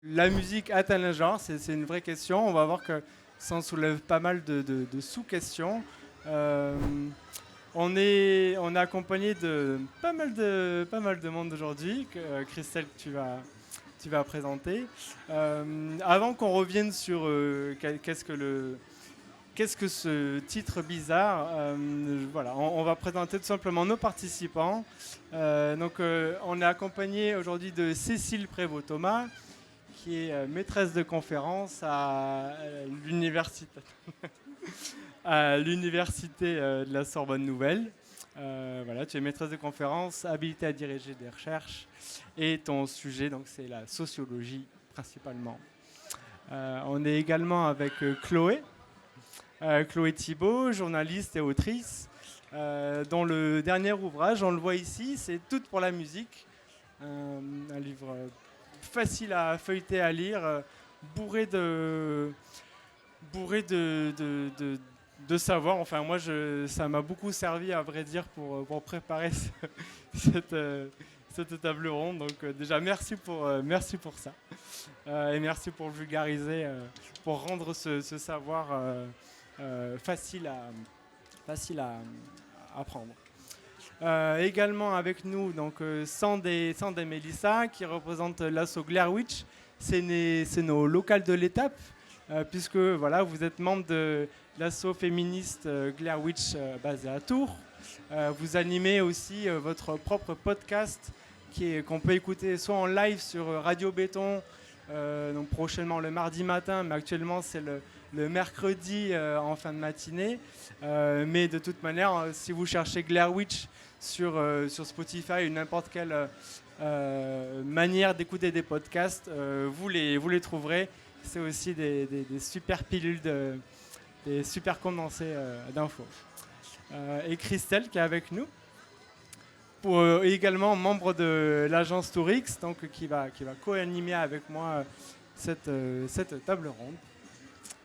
La musique a-t-elle un genre? C'est une vraie question. On va voir que ça en soulève pas mal de sous-questions. Euh, on est accompagné de pas mal de monde aujourd'hui, que Christelle, que tu vas présenter. Avant qu'on revienne sur qu'est-ce que ce titre bizarre, voilà, on va présenter tout simplement nos participants. On est accompagné aujourd'hui de Cécile Prévost-Thomas, qui est maîtresse de conférence l'université, à l'université de la Sorbonne Nouvelle. Voilà, tu es maîtresse de conférence, habilitée à diriger des recherches, et ton sujet, donc, c'est la sociologie principalement. On est également avec Chloé Thibault, journaliste et autrice, dont le dernier ouvrage, on le voit ici, c'est Toutes pour la musique, un livre facile à feuilleter, à lire, bourré de savoir. Enfin, moi, ça m'a beaucoup servi, à vrai dire, pour préparer cette table ronde. Donc, déjà, merci pour ça. Et merci pour vulgariser, pour rendre ce savoir facile à apprendre. Également avec nous, donc, Sand et Mélissa, qui représentent l'asso Blair Witch. C'est nos locales de l'étape, puisque voilà, vous êtes membre de l'asso féministe Blair Witch, basée à Tours. Vous animez aussi votre propre podcast qu'on peut écouter soit en live sur Radio Béton, donc prochainement le mardi matin, mais actuellement c'est le mercredi en fin de matinée. Mais de toute manière, si vous cherchez Blair Witch sur Spotify ou n'importe quelle manière d'écouter des podcasts, vous les trouverez. C'est aussi des super pilules, des super condensés d'infos. Et Christelle qui est avec nous, également membre de l'agence Tourix, donc qui va co-animer avec moi cette table ronde.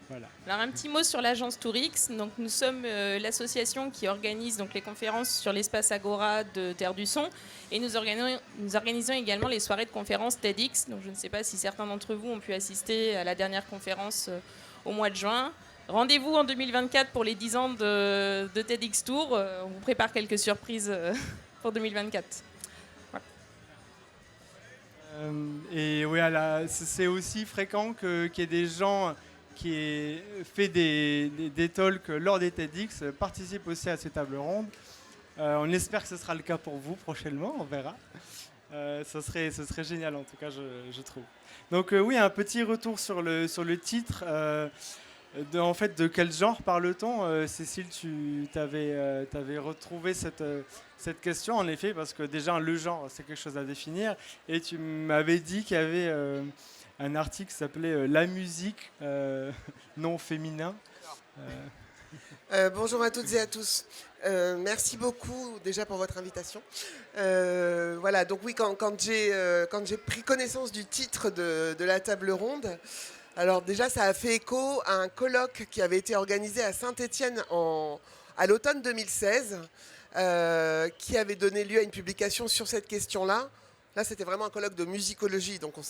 Voilà. Alors un petit mot sur l'agence Tourix. Donc nous sommes l'association qui organise donc les conférences sur l'espace Agora de Terre du Son, et nous organisons également les soirées de conférences TEDx. Donc je ne sais pas si certains d'entre vous ont pu assister à la dernière conférence au mois de juin. Rendez-vous en 2024 pour les 10 ans de TEDx Tour. On vous prépare quelques surprises pour 2024. Voilà. Et oui, c'est aussi fréquent qu'il y ait des gens qui aient fait des talks lors des TEDx participent aussi à ces tables rondes. On espère que ce sera le cas pour vous prochainement, on verra. Ce serait génial en tout cas, je trouve. Donc oui, un petit retour sur le titre. En fait, de quel genre parle-t-on? Cécile, tu avais retrouvé cette question, en effet, parce que déjà, le genre, c'est quelque chose à définir. Et tu m'avais dit qu'il y avait un article qui s'appelait La musique non féminin. Bonjour à toutes et à tous. Merci beaucoup déjà pour votre invitation. Voilà, donc oui, quand j'ai pris connaissance du titre de la table ronde, alors déjà ça a fait écho à un colloque qui avait été organisé à Saint-Étienne à l'automne 2016, qui avait donné lieu à une publication sur cette question-là. Là, c'était vraiment un colloque de musicologie, donc on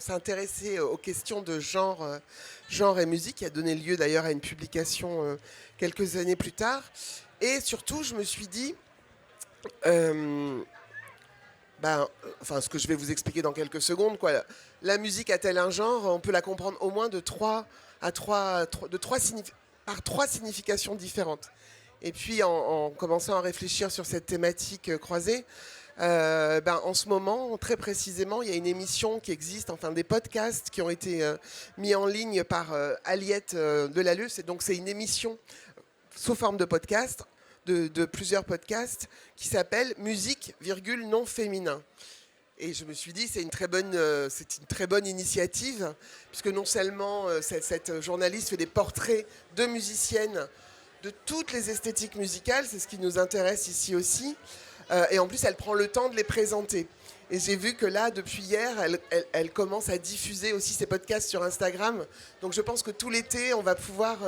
s'intéressait aux questions de genre et musique, qui a donné lieu d'ailleurs à une publication quelques années plus tard. Et surtout, je me suis dit, ce que je vais vous expliquer dans quelques secondes, quoi. La musique a-t-elle un genre? On peut la comprendre au moins par trois significations différentes. Et puis, en commençant à réfléchir sur cette thématique croisée, en ce moment, très précisément, il y a une émission qui existe, enfin des podcasts qui ont été mis en ligne par Aliette Delalleux. C'est une émission sous forme de podcast, de plusieurs podcasts, qui s'appelle Musique, non féminin. Et je me suis dit, c'est une très bonne initiative, puisque non seulement cette journaliste fait des portraits de musiciennes de toutes les esthétiques musicales, c'est ce qui nous intéresse ici aussi, et en plus elle prend le temps de les présenter. Et j'ai vu que là, depuis hier, elle commence à diffuser aussi ses podcasts sur Instagram. Donc je pense que tout l'été, on va pouvoir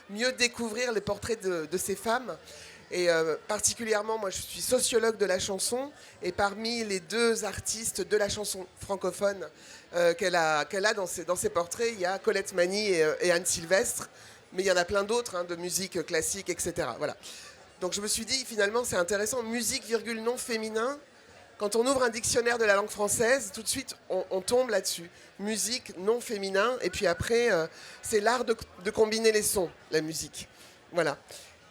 mieux découvrir les portraits de ces femmes. Et particulièrement, moi je suis sociologue de la chanson, et parmi les 2 artistes de la chanson francophone qu'elle a dans ses portraits, il y a Colette Mani et Anne Sylvestre, mais il y en a plein d'autres, hein, de musique classique, etc. Voilà. Donc je me suis dit, finalement, c'est intéressant, musique, virgule, non féminin. Quand on ouvre un dictionnaire de la langue française, tout de suite, on tombe là-dessus. Musique, non féminin, et puis après, c'est l'art de combiner les sons, la musique. Voilà.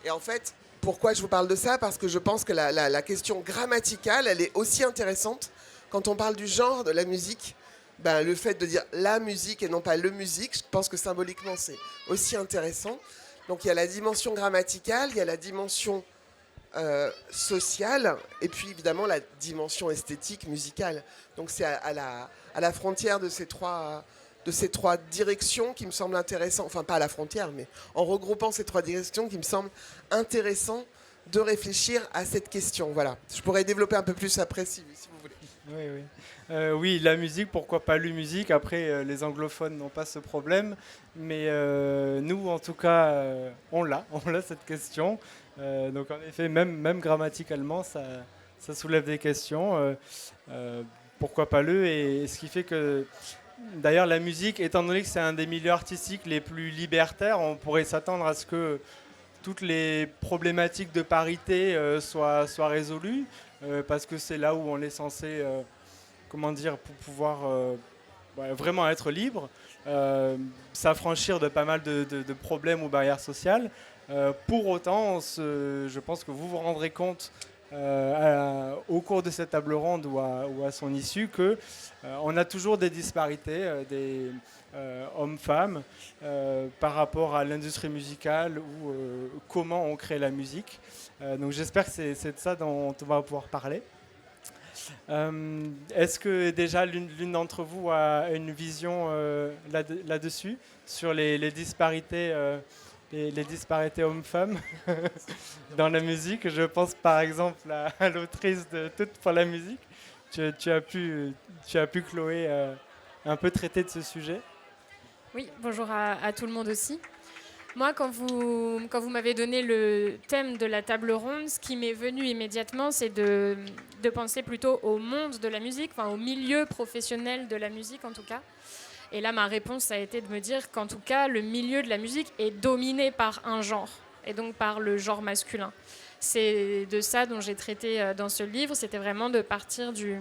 Et en fait, pourquoi je vous parle de ça? Parce que je pense que la question grammaticale, elle est aussi intéressante. Quand on parle du genre de la musique, ben, le fait de dire la musique et non pas le musique, je pense que symboliquement, c'est aussi intéressant. Donc il y a la dimension grammaticale, il y a la dimension sociale, et puis évidemment la dimension esthétique, musicale. Donc c'est à la frontière de ces trois directions qui me semblent intéressantes, enfin pas à la frontière, mais en regroupant ces 3 directions qui me semblent intéressant de réfléchir à cette question. Voilà. Je pourrais développer un peu plus après si vous voulez. Oui, oui. Oui, la musique, pourquoi pas la musique? Après, les anglophones n'ont pas ce problème, mais nous, en tout cas, on l'a cette question. Donc, en effet, même grammaticalement, ça soulève des questions. Pourquoi pas et ce qui fait que, d'ailleurs, la musique, étant donné que c'est un des milieux artistiques les plus libertaires, on pourrait s'attendre à ce que toutes les problématiques de parité soient résolues. Parce que c'est là où on est censé, pour pouvoir vraiment être libre, s'affranchir de pas mal de problèmes ou barrières sociales. Pour autant, je pense que vous vous rendrez compte au cours de cette table ronde ou à son issue que on a toujours des disparités, des hommes-femmes, par rapport à l'industrie musicale ou comment on crée la musique. Donc j'espère que c'est de ça dont on va pouvoir parler. Est-ce que déjà l'une d'entre vous a une vision là-dessus, sur les disparités les disparités hommes-femmes dans la musique? Je pense par exemple à l'autrice de Toutes pour la musique. Tu as pu, Chloé, un peu traiter de ce sujet. Oui, bonjour à tout le monde aussi. Moi, quand vous m'avez donné le thème de la table ronde, ce qui m'est venu immédiatement, c'est de penser plutôt au monde de la musique, enfin au milieu professionnel de la musique en tout cas. Et là, ma réponse a été de me dire qu'en tout cas, le milieu de la musique est dominé par un genre, et donc par le genre masculin. C'est de ça dont j'ai traité dans ce livre, c'était vraiment de partir du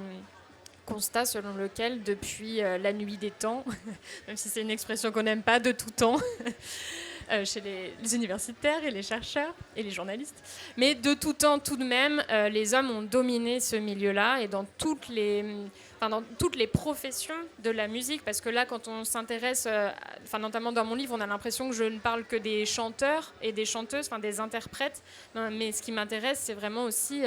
constat selon lequel, depuis la nuit des temps, même si c'est une expression qu'on n'aime pas, de tout temps, chez les universitaires et les chercheurs et les journalistes. Mais de tout temps, tout de même, les hommes ont dominé ce milieu-là et dans toutes les professions de la musique. Parce que là, quand on s'intéresse, notamment dans mon livre, on a l'impression que je ne parle que des chanteurs et des chanteuses, des interprètes. Non, mais ce qui m'intéresse, c'est vraiment aussi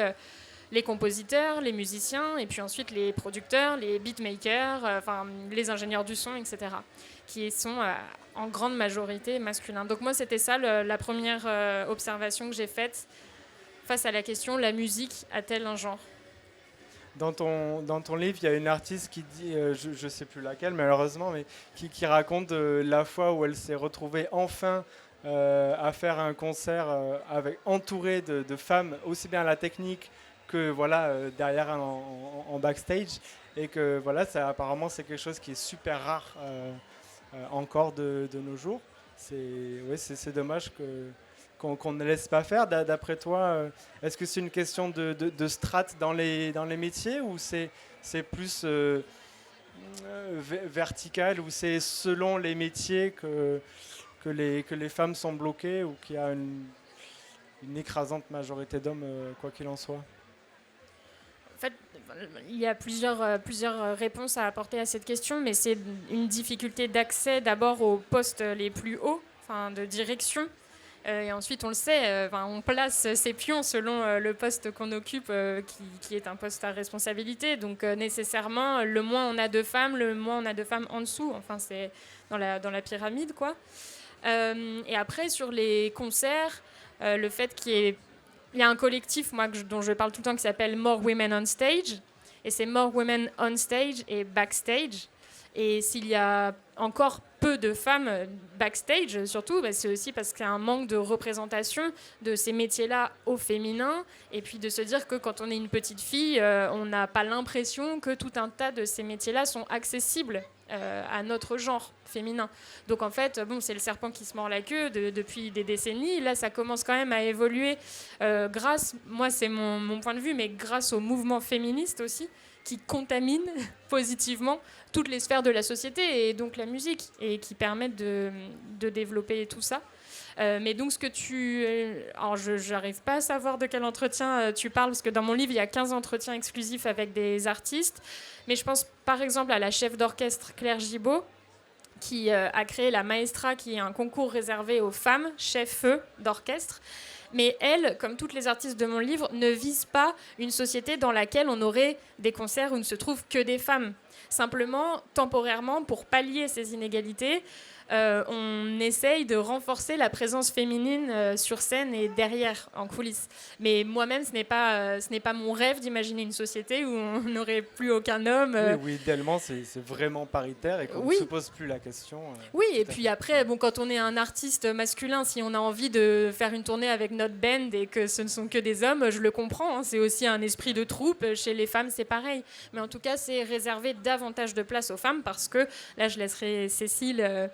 les compositeurs, les musiciens, et puis ensuite les producteurs, les beatmakers, les ingénieurs du son, etc., qui sont en grande majorité masculins. Donc moi, c'était ça la première observation que j'ai faite face à la question, la musique a-t-elle un genre ? Dans ton livre, il y a une artiste qui dit, je ne sais plus laquelle malheureusement, mais qui raconte la fois où elle s'est retrouvée enfin à faire un concert entourée de femmes, aussi bien à la technique que derrière en backstage, et que apparemment c'est quelque chose qui est super rare encore de nos jours. C'est dommage qu'on ne laisse pas faire. D'après toi, est-ce que c'est une question de strates dans les métiers, ou c'est plus vertical, ou c'est selon les métiers que les femmes sont bloquées, ou qu'il y a une écrasante majorité d'hommes, quoi qu'il en soit? En fait, il y a plusieurs réponses à apporter à cette question, mais c'est une difficulté d'accès d'abord aux postes les plus hauts, de direction. Et ensuite, on le sait, on place ses pions selon le poste qu'on occupe, qui est un poste à responsabilité. Donc nécessairement, le moins on a de femmes, le moins on a de femmes en dessous. Enfin, c'est dans la pyramide, quoi. Et après, sur les concerts, le fait qu'il y a un collectif, dont je parle tout le temps, qui s'appelle More Women on Stage. Et c'est More Women on Stage et Backstage. Et s'il y a encore peu peu de femmes backstage, surtout, c'est aussi parce qu'il y a un manque de représentation de ces métiers-là au féminin. Et puis de se dire que quand on est une petite fille, on n'a pas l'impression que tout un tas de ces métiers-là sont accessibles à notre genre féminin. Donc en fait, c'est le serpent qui se mord la queue depuis des décennies. Là, ça commence quand même à évoluer grâce, moi c'est mon point de vue, mais grâce au mouvement féministe aussi, qui contamine positivement toutes les sphères de la société et donc la musique, et qui permettent de développer tout ça. Mais donc ce que alors je n'arrive pas à savoir de quel entretien tu parles, parce que dans mon livre, il y a 15 entretiens exclusifs avec des artistes. Mais je pense par exemple à la chef d'orchestre Claire Gibault, qui a créé la Maestra, qui est un concours réservé aux femmes chefs d'orchestre. Mais elle, comme toutes les artistes de mon livre, ne vise pas une société dans laquelle on aurait des concerts où il ne se trouve que des femmes. Simplement, temporairement, pour pallier ces inégalités, on essaye de renforcer la présence féminine sur scène et derrière, en coulisses. Mais moi-même, ce n'est pas mon rêve d'imaginer une société où on n'aurait plus aucun homme. Oui, idéalement, c'est vraiment paritaire et qu'on ne se pose plus la question. Oui, et puis après, quand on est un artiste masculin, si on a envie de faire une tournée avec notre band et que ce ne sont que des hommes, je le comprends. C'est aussi un esprit de troupe. Chez les femmes, c'est pareil. Mais en tout cas, c'est réserver davantage de place aux femmes parce que, là, je laisserai Cécile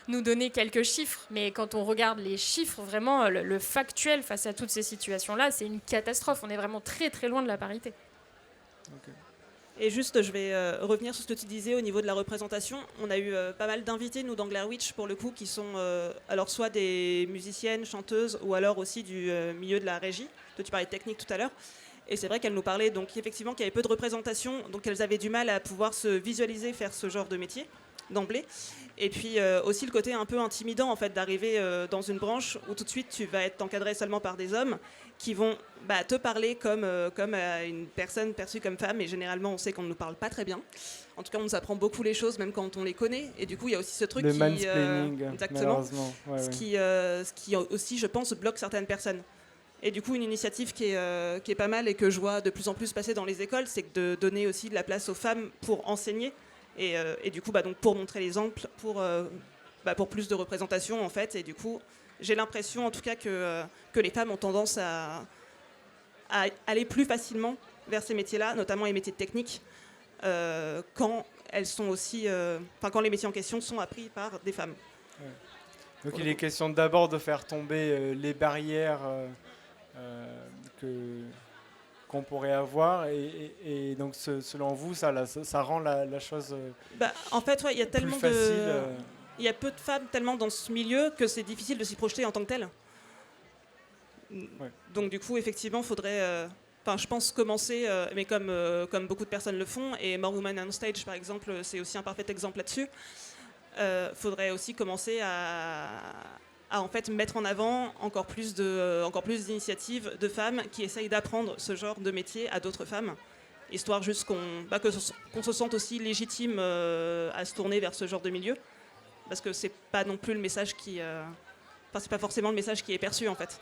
nous donner quelques chiffres, mais quand on regarde les chiffres, vraiment, le factuel face à toutes ces situations-là, c'est une catastrophe. On est vraiment très très loin de la parité. Okay. Et juste, je vais revenir sur ce que tu disais au niveau de la représentation. On a eu pas mal d'invités, nous, dans Blair Witch, pour le coup, qui sont alors soit des musiciennes, chanteuses, ou alors aussi du milieu de la régie. Toi, tu parlais de technique tout à l'heure. Et c'est vrai qu'elles nous parlaient donc, effectivement qu'il y avait peu de représentation, donc elles avaient du mal à pouvoir se visualiser faire ce genre de métier d'emblée. Et puis aussi le côté un peu intimidant en fait, d'arriver dans une branche où tout de suite tu vas être encadré seulement par des hommes qui vont te parler comme une personne perçue comme femme, et généralement on sait qu'on ne nous parle pas très bien. En tout cas on nous apprend beaucoup les choses même quand on les connaît, et du coup il y a aussi ce truc le mansplaining, exactement, ouais, ce qui aussi je pense bloque certaines personnes. Et du coup une initiative qui est pas mal et que je vois de plus en plus passer dans les écoles, c'est de donner aussi de la place aux femmes pour enseigner. Et du coup, donc pour montrer l'exemple, pour plus de représentation en fait. Et du coup, j'ai l'impression en tout cas que les femmes ont tendance à aller plus facilement vers ces métiers-là, notamment les métiers techniques, quand elles sont aussi, quand les métiers en question sont appris par des femmes. Ouais. Donc il est question d'abord de faire tomber les barrières qu'on pourrait avoir, et donc selon vous ça rend la chose en fait il y a tellement plus facile, il y a peu de femmes tellement dans ce milieu que c'est difficile de s'y projeter en tant que telle. Ouais. Donc du coup effectivement faudrait je pense commencer, mais comme beaucoup de personnes le font, et More Women on Stage par exemple c'est aussi un parfait exemple là-dessus. Faudrait aussi commencer à en fait mettre en avant encore plus d'initiatives de femmes qui essayent d'apprendre ce genre de métier à d'autres femmes, histoire juste qu'on se sente aussi légitime à se tourner vers ce genre de milieu, parce que c'est pas non plus le message c'est pas forcément le message qui est perçu en fait.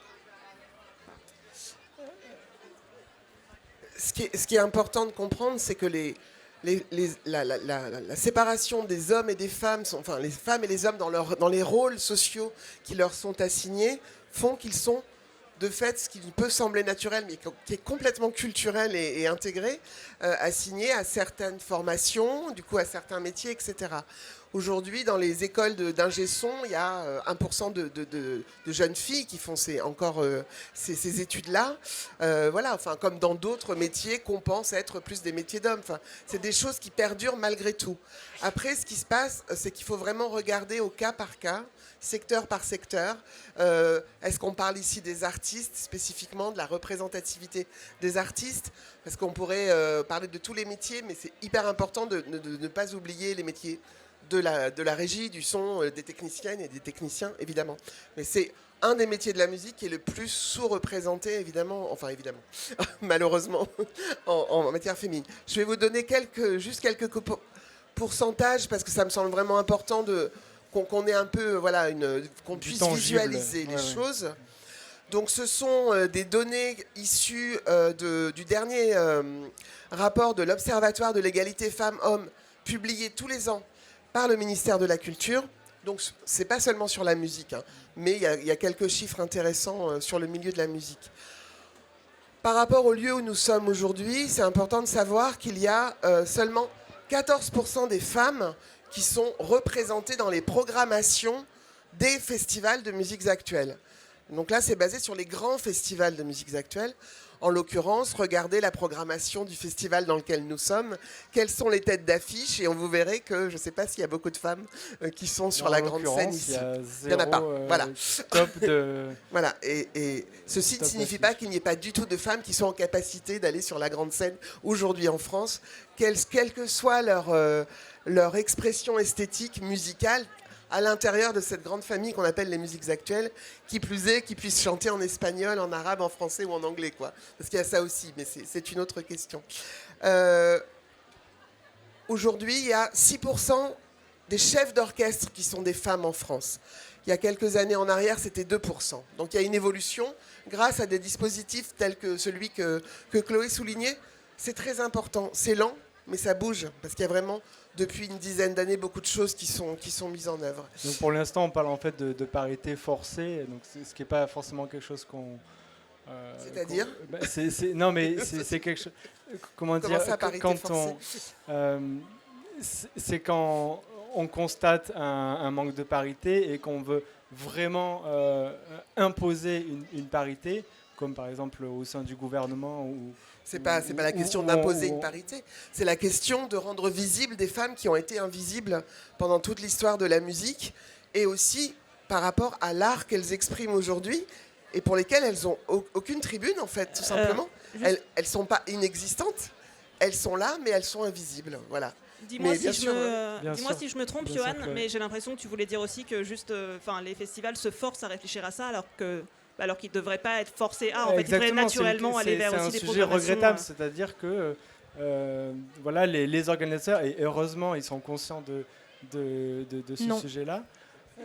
Ce qui est important de comprendre, c'est que la séparation des hommes et des femmes, les femmes et les hommes dans les rôles sociaux qui leur sont assignés, font qu'ils sont de fait ce qui peut sembler naturel, mais qui est complètement culturel et intégré, assignés à certaines formations, du coup à certains métiers, etc. Aujourd'hui, dans les écoles d'ingé son, il y a 1% de jeunes filles qui font ces études-là. Comme dans d'autres métiers qu'on pense être plus des métiers d'hommes. C'est des choses qui perdurent malgré tout. Après, ce qui se passe, c'est qu'il faut vraiment regarder au cas par cas, secteur par secteur. Est-ce qu'on parle ici des artistes, spécifiquement de la représentativité des artistes? Parce qu'on pourrait parler de tous les métiers, mais c'est hyper important de ne pas oublier les métiers de la régie, du son, des techniciennes et des techniciens, évidemment. Mais c'est un des métiers de la musique qui est le plus sous-représenté, évidemment, malheureusement, en matière féminine. Je vais vous donner quelques pourcentages, parce que ça me semble vraiment important qu'on ait un peu, qu'on puisse visualiser les choses. Donc ce sont des données issues du dernier rapport de l'Observatoire de l'égalité femmes-hommes, publié tous les ans par le ministère de la Culture. Donc c'est pas seulement sur la musique, hein, mais il y a quelques chiffres intéressants sur le milieu de la musique. Par rapport au lieu où nous sommes aujourd'hui, c'est important de savoir qu'il y a seulement 14% des femmes qui sont représentées dans les programmations des festivals de musiques actuelles. Donc là, c'est basé sur les grands festivals de musiques actuelles. En l'occurrence, regardez la programmation du festival dans lequel nous sommes. Quelles sont les têtes d'affiche? Et vous verrez que je ne sais pas s'il y a beaucoup de femmes qui sont sur la grande scène ici. Il n'y en a pas. Voilà. Top de... Voilà. Et ceci ne signifie pas qu'il n'y ait pas du tout de femmes qui sont en capacité d'aller sur la grande scène aujourd'hui en France, quelle que soit leur expression esthétique, musicale, à l'intérieur de cette grande famille qu'on appelle les musiques actuelles, qui plus est, qui puissent chanter en espagnol, en arabe, en français ou en anglais, quoi. Parce qu'il y a ça aussi, mais c'est une autre question. Aujourd'hui, il y a 6% des chefs d'orchestre qui sont des femmes en France. Il y a quelques années en arrière, c'était 2%. Donc il y a une évolution grâce à des dispositifs tels que celui que Chloé soulignait. C'est très important. C'est lent, mais ça bouge, parce qu'il y a vraiment, depuis une dizaine d'années, beaucoup de choses qui sont mises en œuvre. Donc pour l'instant, on parle en fait de parité forcée, donc ce qui n'est pas forcément quelque chose qu'on... C'est-à-dire non, mais c'est quelque chose... Comment dire ça, parité forcée c'est quand on constate un manque de parité et qu'on veut vraiment imposer une parité, comme par exemple au sein du gouvernement ou... C'est pas la question d'imposer une parité, c'est la question de rendre visibles des femmes qui ont été invisibles pendant toute l'histoire de la musique, et aussi par rapport à l'art qu'elles expriment aujourd'hui et pour lesquelles elles n'ont aucune tribune, en fait, tout simplement. Elles ne sont pas inexistantes, elles sont là, mais elles sont invisibles. Voilà. Dis-moi si je me trompe, Johan, mais j'ai l'impression que tu voulais dire aussi que juste, les festivals se forcent à réfléchir à ça, alors qu'ils ne devraient pas être forcés à. En fait, ils devraient naturellement aller vers aussi des programmations. C'est un sujet regrettable, c'est-à-dire que voilà, les organisateurs, et heureusement, ils sont conscients de ce sujet-là.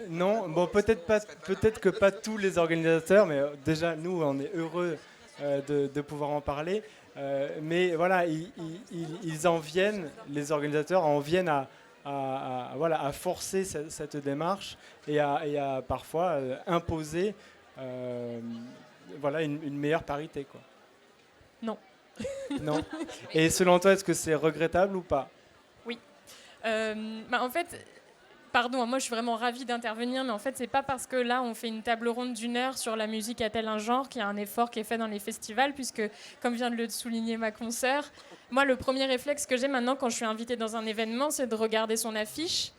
Non, bon, peut-être que pas tous les organisateurs, mais déjà, nous, on est heureux de pouvoir en parler. Mais voilà, ils en viennent, les organisateurs en viennent à forcer cette démarche et à parfois imposer une meilleure parité, quoi. Non. Non. Et selon toi, est-ce que c'est regrettable ou pas? Oui. En fait, pardon, moi je suis vraiment ravie d'intervenir, mais en fait, c'est pas parce que là on fait une table ronde d'1 heure sur la musique à tel un genre qu'il y a un effort qui est fait dans les festivals, puisque, comme vient de le souligner ma consoeur, moi le premier réflexe que j'ai maintenant quand je suis invitée dans un événement, c'est de regarder son affiche.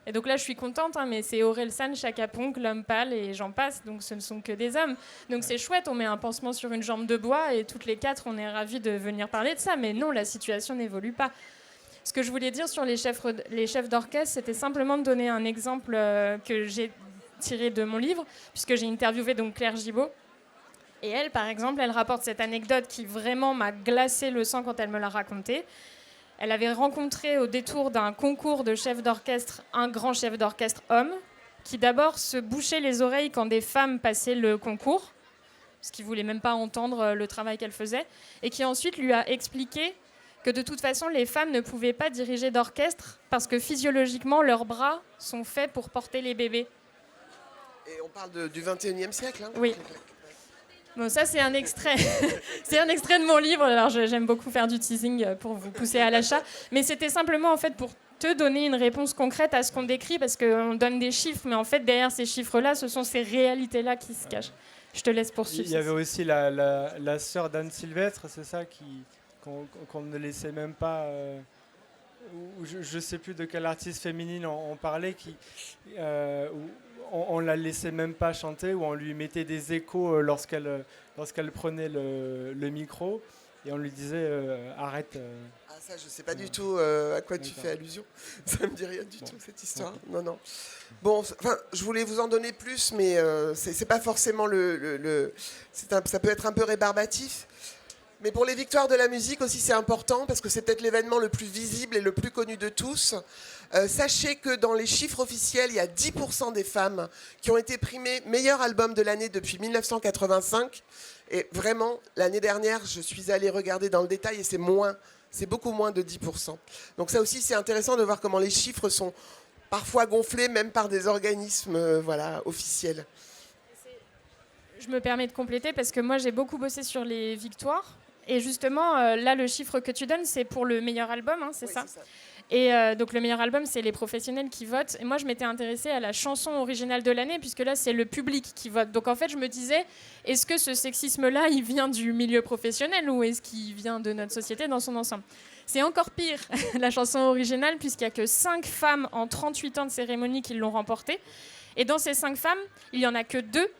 Et donc là, je suis contente, mais c'est Orelsan, Chaka Ponk, L'Homme Pâle et j'en passe, donc ce ne sont que des hommes. Donc c'est chouette, on met un pansement sur une jambe de bois et toutes les 4, on est ravis de venir parler de ça. Mais non, la situation n'évolue pas. Ce que je voulais dire sur les chefs d'orchestre, c'était simplement de donner un exemple que j'ai tiré de mon livre, puisque j'ai interviewé donc Claire Gibault. Et elle, par exemple, elle rapporte cette anecdote qui vraiment m'a glacé le sang quand elle me l'a racontée. Elle avait rencontré au détour d'un concours de chef d'orchestre un grand chef d'orchestre homme qui d'abord se bouchait les oreilles quand des femmes passaient le concours, parce qu'il ne voulait même pas entendre le travail qu'elle faisait, et qui ensuite lui a expliqué que de toute façon les femmes ne pouvaient pas diriger d'orchestre parce que physiologiquement leurs bras sont faits pour porter les bébés. Et on parle du 21e siècle, hein? Oui. Bon, ça, c'est un extrait. C'est un extrait de mon livre. Alors, j'aime beaucoup faire du teasing pour vous pousser à l'achat. Mais c'était simplement, en fait, pour te donner une réponse concrète à ce qu'on décrit, parce qu'on donne des chiffres, mais en fait, derrière ces chiffres-là, ce sont ces réalités-là qui se cachent. Je te laisse poursuivre. Il y avait aussi la sœur d'Anne Sylvestre, c'est ça, qu'on ne laissait même pas... je ne sais plus de quelle artiste féminine on parlait, on la laissait même pas chanter, ou on lui mettait des échos lorsqu'elle prenait le micro, et on lui disait arrête. Ah ça, je sais pas du tout à quoi tu fais allusion. Ça me dit rien du tout, cette histoire. Non. Bon, je voulais vous en donner plus, mais c'est pas forcément ça peut être un peu rébarbatif. Mais pour les victoires de la musique aussi, c'est important, parce que c'est peut-être l'événement le plus visible et le plus connu de tous. Sachez que dans les chiffres officiels, il y a 10% des femmes qui ont été primées meilleur album de l'année depuis 1985. Et vraiment, l'année dernière, je suis allée regarder dans le détail et c'est beaucoup moins de 10%. Donc ça aussi, c'est intéressant de voir comment les chiffres sont parfois gonflées même par des organismes officiels. Je me permets de compléter parce que moi j'ai beaucoup bossé sur les victoires. Et justement, là, le chiffre que tu donnes, c'est pour le meilleur album, hein, c'est ça. Et donc le meilleur album, c'est les professionnels qui votent. Et moi, je m'étais intéressée à la chanson originale de l'année, puisque là, c'est le public qui vote. Donc en fait, je me disais, est-ce que ce sexisme-là, il vient du milieu professionnel ou est-ce qu'il vient de notre société dans son ensemble ? C'est encore pire, la chanson originale, puisqu'il n'y a que 5 femmes en 38 ans de cérémonie qui l'ont remportée. Et dans ces 5 femmes, il n'y en a que 2,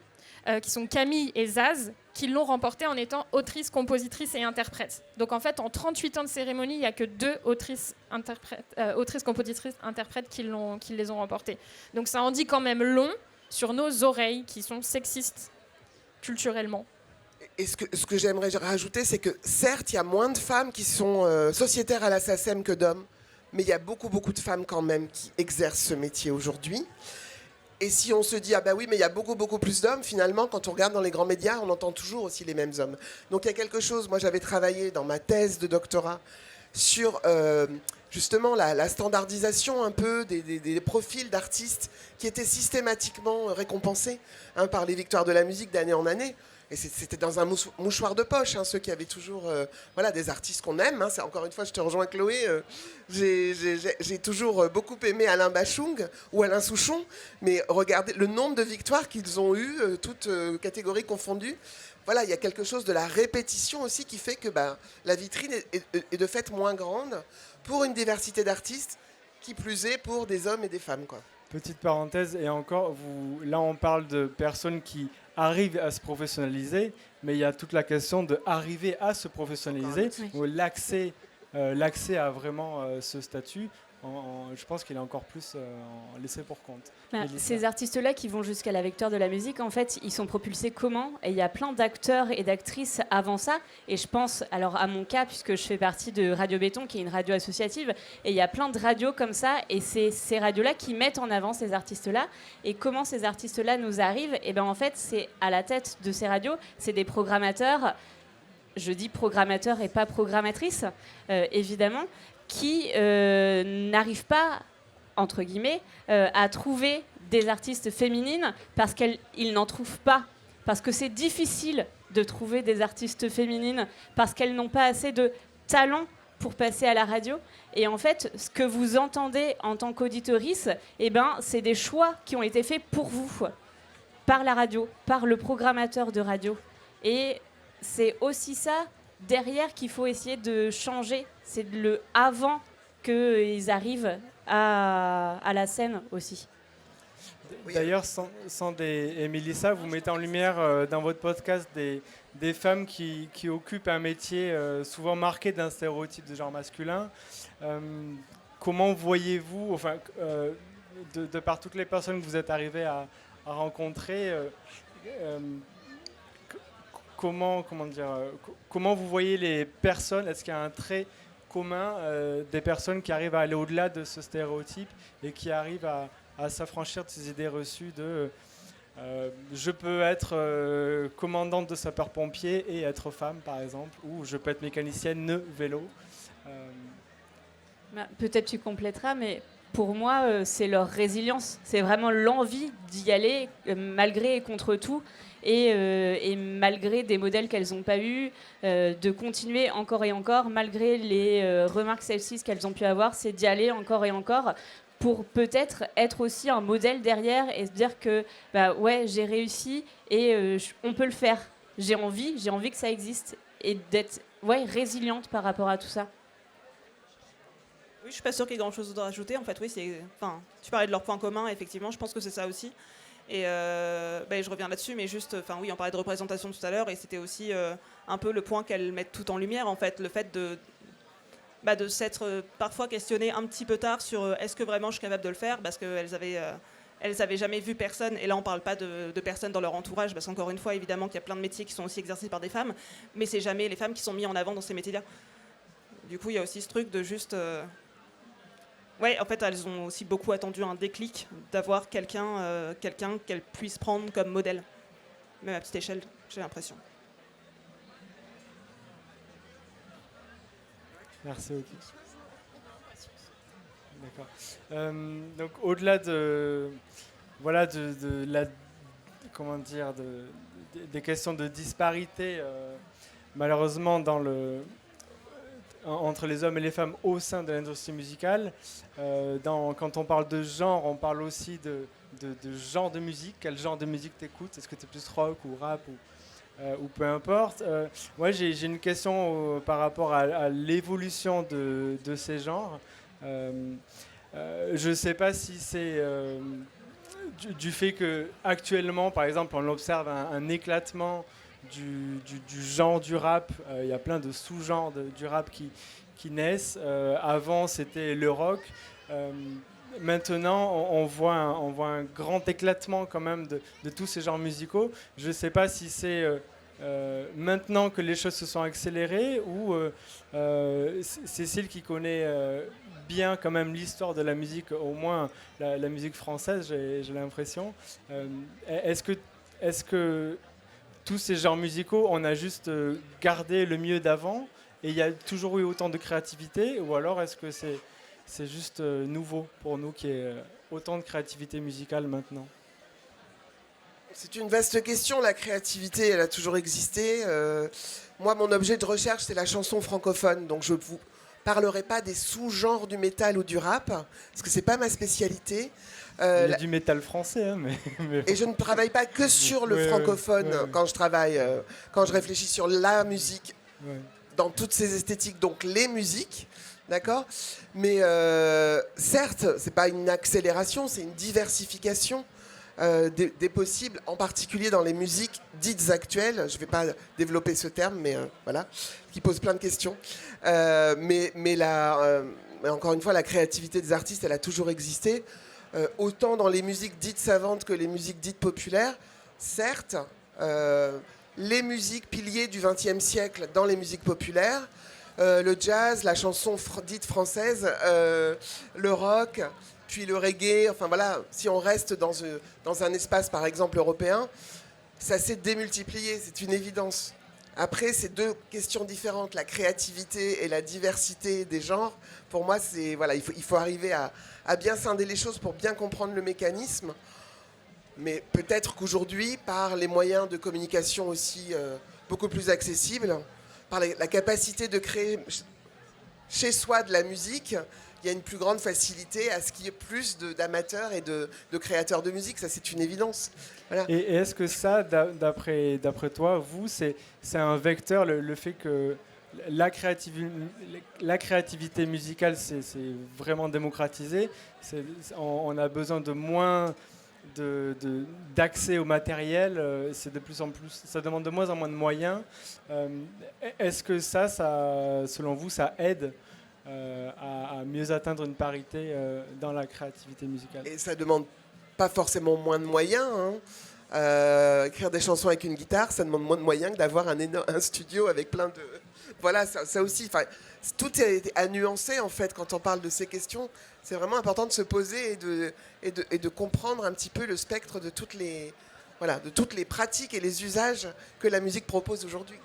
qui sont Camille et Zaz, qui l'ont remportée en étant autrice, compositrice et interprète. Donc en fait, en 38 ans de cérémonie, il n'y a que 2 autrices, compositrices, interprètes qui les ont remportées. Donc ça en dit quand même long sur nos oreilles qui sont sexistes culturellement. Et ce que j'aimerais rajouter, c'est que certes, il y a moins de femmes qui sont sociétaires à la SACEM que d'hommes, mais il y a beaucoup de femmes quand même qui exercent ce métier aujourd'hui. Et si on se dit, ah bah oui, mais il y a beaucoup plus d'hommes, finalement, quand on regarde dans les grands médias, on entend toujours aussi les mêmes hommes. Donc il y a quelque chose, moi j'avais travaillé dans ma thèse de doctorat sur justement la standardisation un peu des profils d'artistes qui étaient systématiquement récompensés par les victoires de la musique d'année en année. Et c'était dans un mouchoir de poche, ceux qui avaient toujours des artistes qu'on aime. Encore une fois, je te rejoins Chloé, j'ai toujours beaucoup aimé Alain Bachung ou Alain Souchon, mais regardez le nombre de victoires qu'ils ont eues, toutes catégories confondues. Voilà, il y a quelque chose de la répétition aussi qui fait que la vitrine est de fait moins grande pour une diversité d'artistes, qui plus est pour des hommes et des femmes, quoi. Petite parenthèse, et encore, là on parle de personnes qui arrivent à se professionnaliser, mais il y a toute la question d'arriver à se professionnaliser, ou l'accès à vraiment ce statut. Je pense qu'il est encore plus laissé pour compte. Ces artistes-là qui vont jusqu'à la victoire de la musique, en fait, ils sont propulsés comment ? Et il y a plein d'acteurs et d'actrices avant ça. Et je pense alors à mon cas, puisque je fais partie de Radio Béton, qui est une radio associative. Et il y a plein de radios comme ça. Et c'est ces radios-là qui mettent en avant ces artistes-là. Et comment ces artistes-là nous arrivent ? Et bien en fait, c'est à la tête de ces radios, c'est des programmateurs. Je dis programmateurs et pas programmatrices, évidemment, qui n'arrivent pas, entre guillemets, à trouver des artistes féminines parce qu'ils n'en trouvent pas. Parce que c'est difficile de trouver des artistes féminines parce qu'elles n'ont pas assez de talent pour passer à la radio. Et en fait, ce que vous entendez en tant qu'auditorice, c'est des choix qui ont été faits pour vous, par la radio, par le programmateur de radio. Et c'est aussi ça derrière qu'il faut essayer de changer, c'est le avant qu'ils arrivent à la scène aussi. D'ailleurs, et Mélissa, vous mettez en lumière dans votre podcast des femmes qui occupent un métier souvent marqué d'un stéréotype de genre masculin. Comment voyez-vous, de par toutes les personnes que vous êtes arrivés à rencontrer, comment vous voyez les personnes ? Est-ce qu'il y a un trait commun des personnes qui arrivent à aller au-delà de ce stéréotype et qui arrivent à s'affranchir de ces idées reçues de je peux être commandante de sapeur-pompier et être femme, par exemple, ou je peux être mécanicienne vélo. Peut-être tu compléteras, mais pour moi, c'est leur résilience. C'est vraiment l'envie d'y aller malgré et contre tout. Et malgré des modèles qu'elles n'ont pas eus, de continuer encore et encore, malgré les remarques sexistes qu'elles ont pu avoir, c'est d'y aller encore et encore pour peut-être être aussi un modèle derrière et se dire que j'ai réussi et on peut le faire. J'ai envie que ça existe et d'être résiliente par rapport à tout ça. Oui, je suis pas sûre qu'il y ait grand-chose d'autre à rajouter. En fait, oui, tu parlais de leurs points communs, effectivement, je pense que c'est ça aussi. Et je reviens là-dessus, mais juste, on parlait de représentation tout à l'heure, et c'était aussi un peu le point qu'elles mettent tout en lumière, en fait, le fait de s'être parfois questionné un petit peu tard sur est-ce que vraiment je suis capable de le faire, parce qu'elles avaient jamais vu personne, et là on parle pas de personnes dans leur entourage, parce qu'encore une fois, évidemment qu'il y a plein de métiers qui sont aussi exercés par des femmes, mais c'est jamais les femmes qui sont mises en avant dans ces métiers-là. Du coup, il y a aussi ce truc de juste... en fait, elles ont aussi beaucoup attendu un déclic d'avoir quelqu'un qu'elles puissent prendre comme modèle. Même à petite échelle, j'ai l'impression. Merci, ok. D'accord. Donc au-delà de voilà de la comment dire des questions de disparité malheureusement entre les hommes et les femmes au sein de l'industrie musicale. Quand on parle de genre, on parle aussi de genre de musique. Quel genre de musique t'écoutes? Est-ce que t'es plus rock ou rap ou peu importe. Moi, j'ai une question par rapport à l'évolution de ces genres. Je ne sais pas si c'est du fait que actuellement, par exemple, on observe un éclatement du genre du rap. Il y a plein de sous-genres du rap qui naissent. Avant, c'était le rock. Maintenant, on voit un grand éclatement quand même de tous ces genres musicaux. Je ne sais pas si c'est maintenant que les choses se sont accélérées ou Cécile qui connaît bien quand même l'histoire de la musique, au moins la musique française, j'ai l'impression. Est-ce que tous ces genres musicaux, on a juste gardé le mieux d'avant et il y a toujours eu autant de créativité, ou alors est-ce que c'est juste nouveau pour nous qu'il y ait autant de créativité musicale maintenant? C'est une vaste question, la créativité, elle a toujours existé. Moi, mon objet de recherche, c'est la chanson francophone, donc je ne vous parlerai pas des sous-genres du métal ou du rap, parce que ce n'est pas ma spécialité. Il y a du métal français, hein, mais... Et je ne travaille pas que sur le francophone quand je travaille, quand je réfléchis sur la musique, dans toutes ses esthétiques, donc les musiques. D'accord. Mais certes, ce n'est pas une accélération, c'est une diversification des possibles, en particulier dans les musiques dites actuelles. Je ne vais pas développer ce terme, mais voilà, qui pose plein de questions. Mais encore une fois, la créativité des artistes, elle a toujours existé. Autant dans les musiques dites savantes que les musiques dites populaires. Certes, les musiques piliers du XXe siècle dans les musiques populaires, le jazz, la chanson dite française, le rock, puis le reggae, enfin voilà, si on reste dans un espace par exemple européen, ça s'est démultiplié, c'est une évidence. Après, c'est deux questions différentes, la créativité et la diversité des genres. Pour moi, voilà, il faut arriver à bien scinder les choses pour bien comprendre le mécanisme. Mais peut-être qu'aujourd'hui, par les moyens de communication aussi beaucoup plus accessibles, par la capacité de créer chez soi de la musique, il y a une plus grande facilité à ce qu'il y ait plus d'amateurs et de créateurs de musique. Ça, c'est une évidence. Voilà. Et est-ce que ça, d'après toi, vous, c'est un vecteur, le fait que la créativité musicale, c'est vraiment démocratisé, on a besoin de moins d'accès au matériel, c'est de plus en plus, ça demande de moins en moins de moyens. Est-ce que ça, selon vous, ça aide à mieux atteindre une parité dans la créativité musicale? Et ça demande pas forcément moins de moyens. Écrire des chansons avec une guitare, ça demande moins de moyens que d'avoir un studio avec plein de... Voilà, ça aussi. Tout est à nuancer en fait quand on parle de ces questions. C'est vraiment important de se poser et de comprendre un petit peu le spectre de toutes les pratiques et les usages que la musique propose aujourd'hui.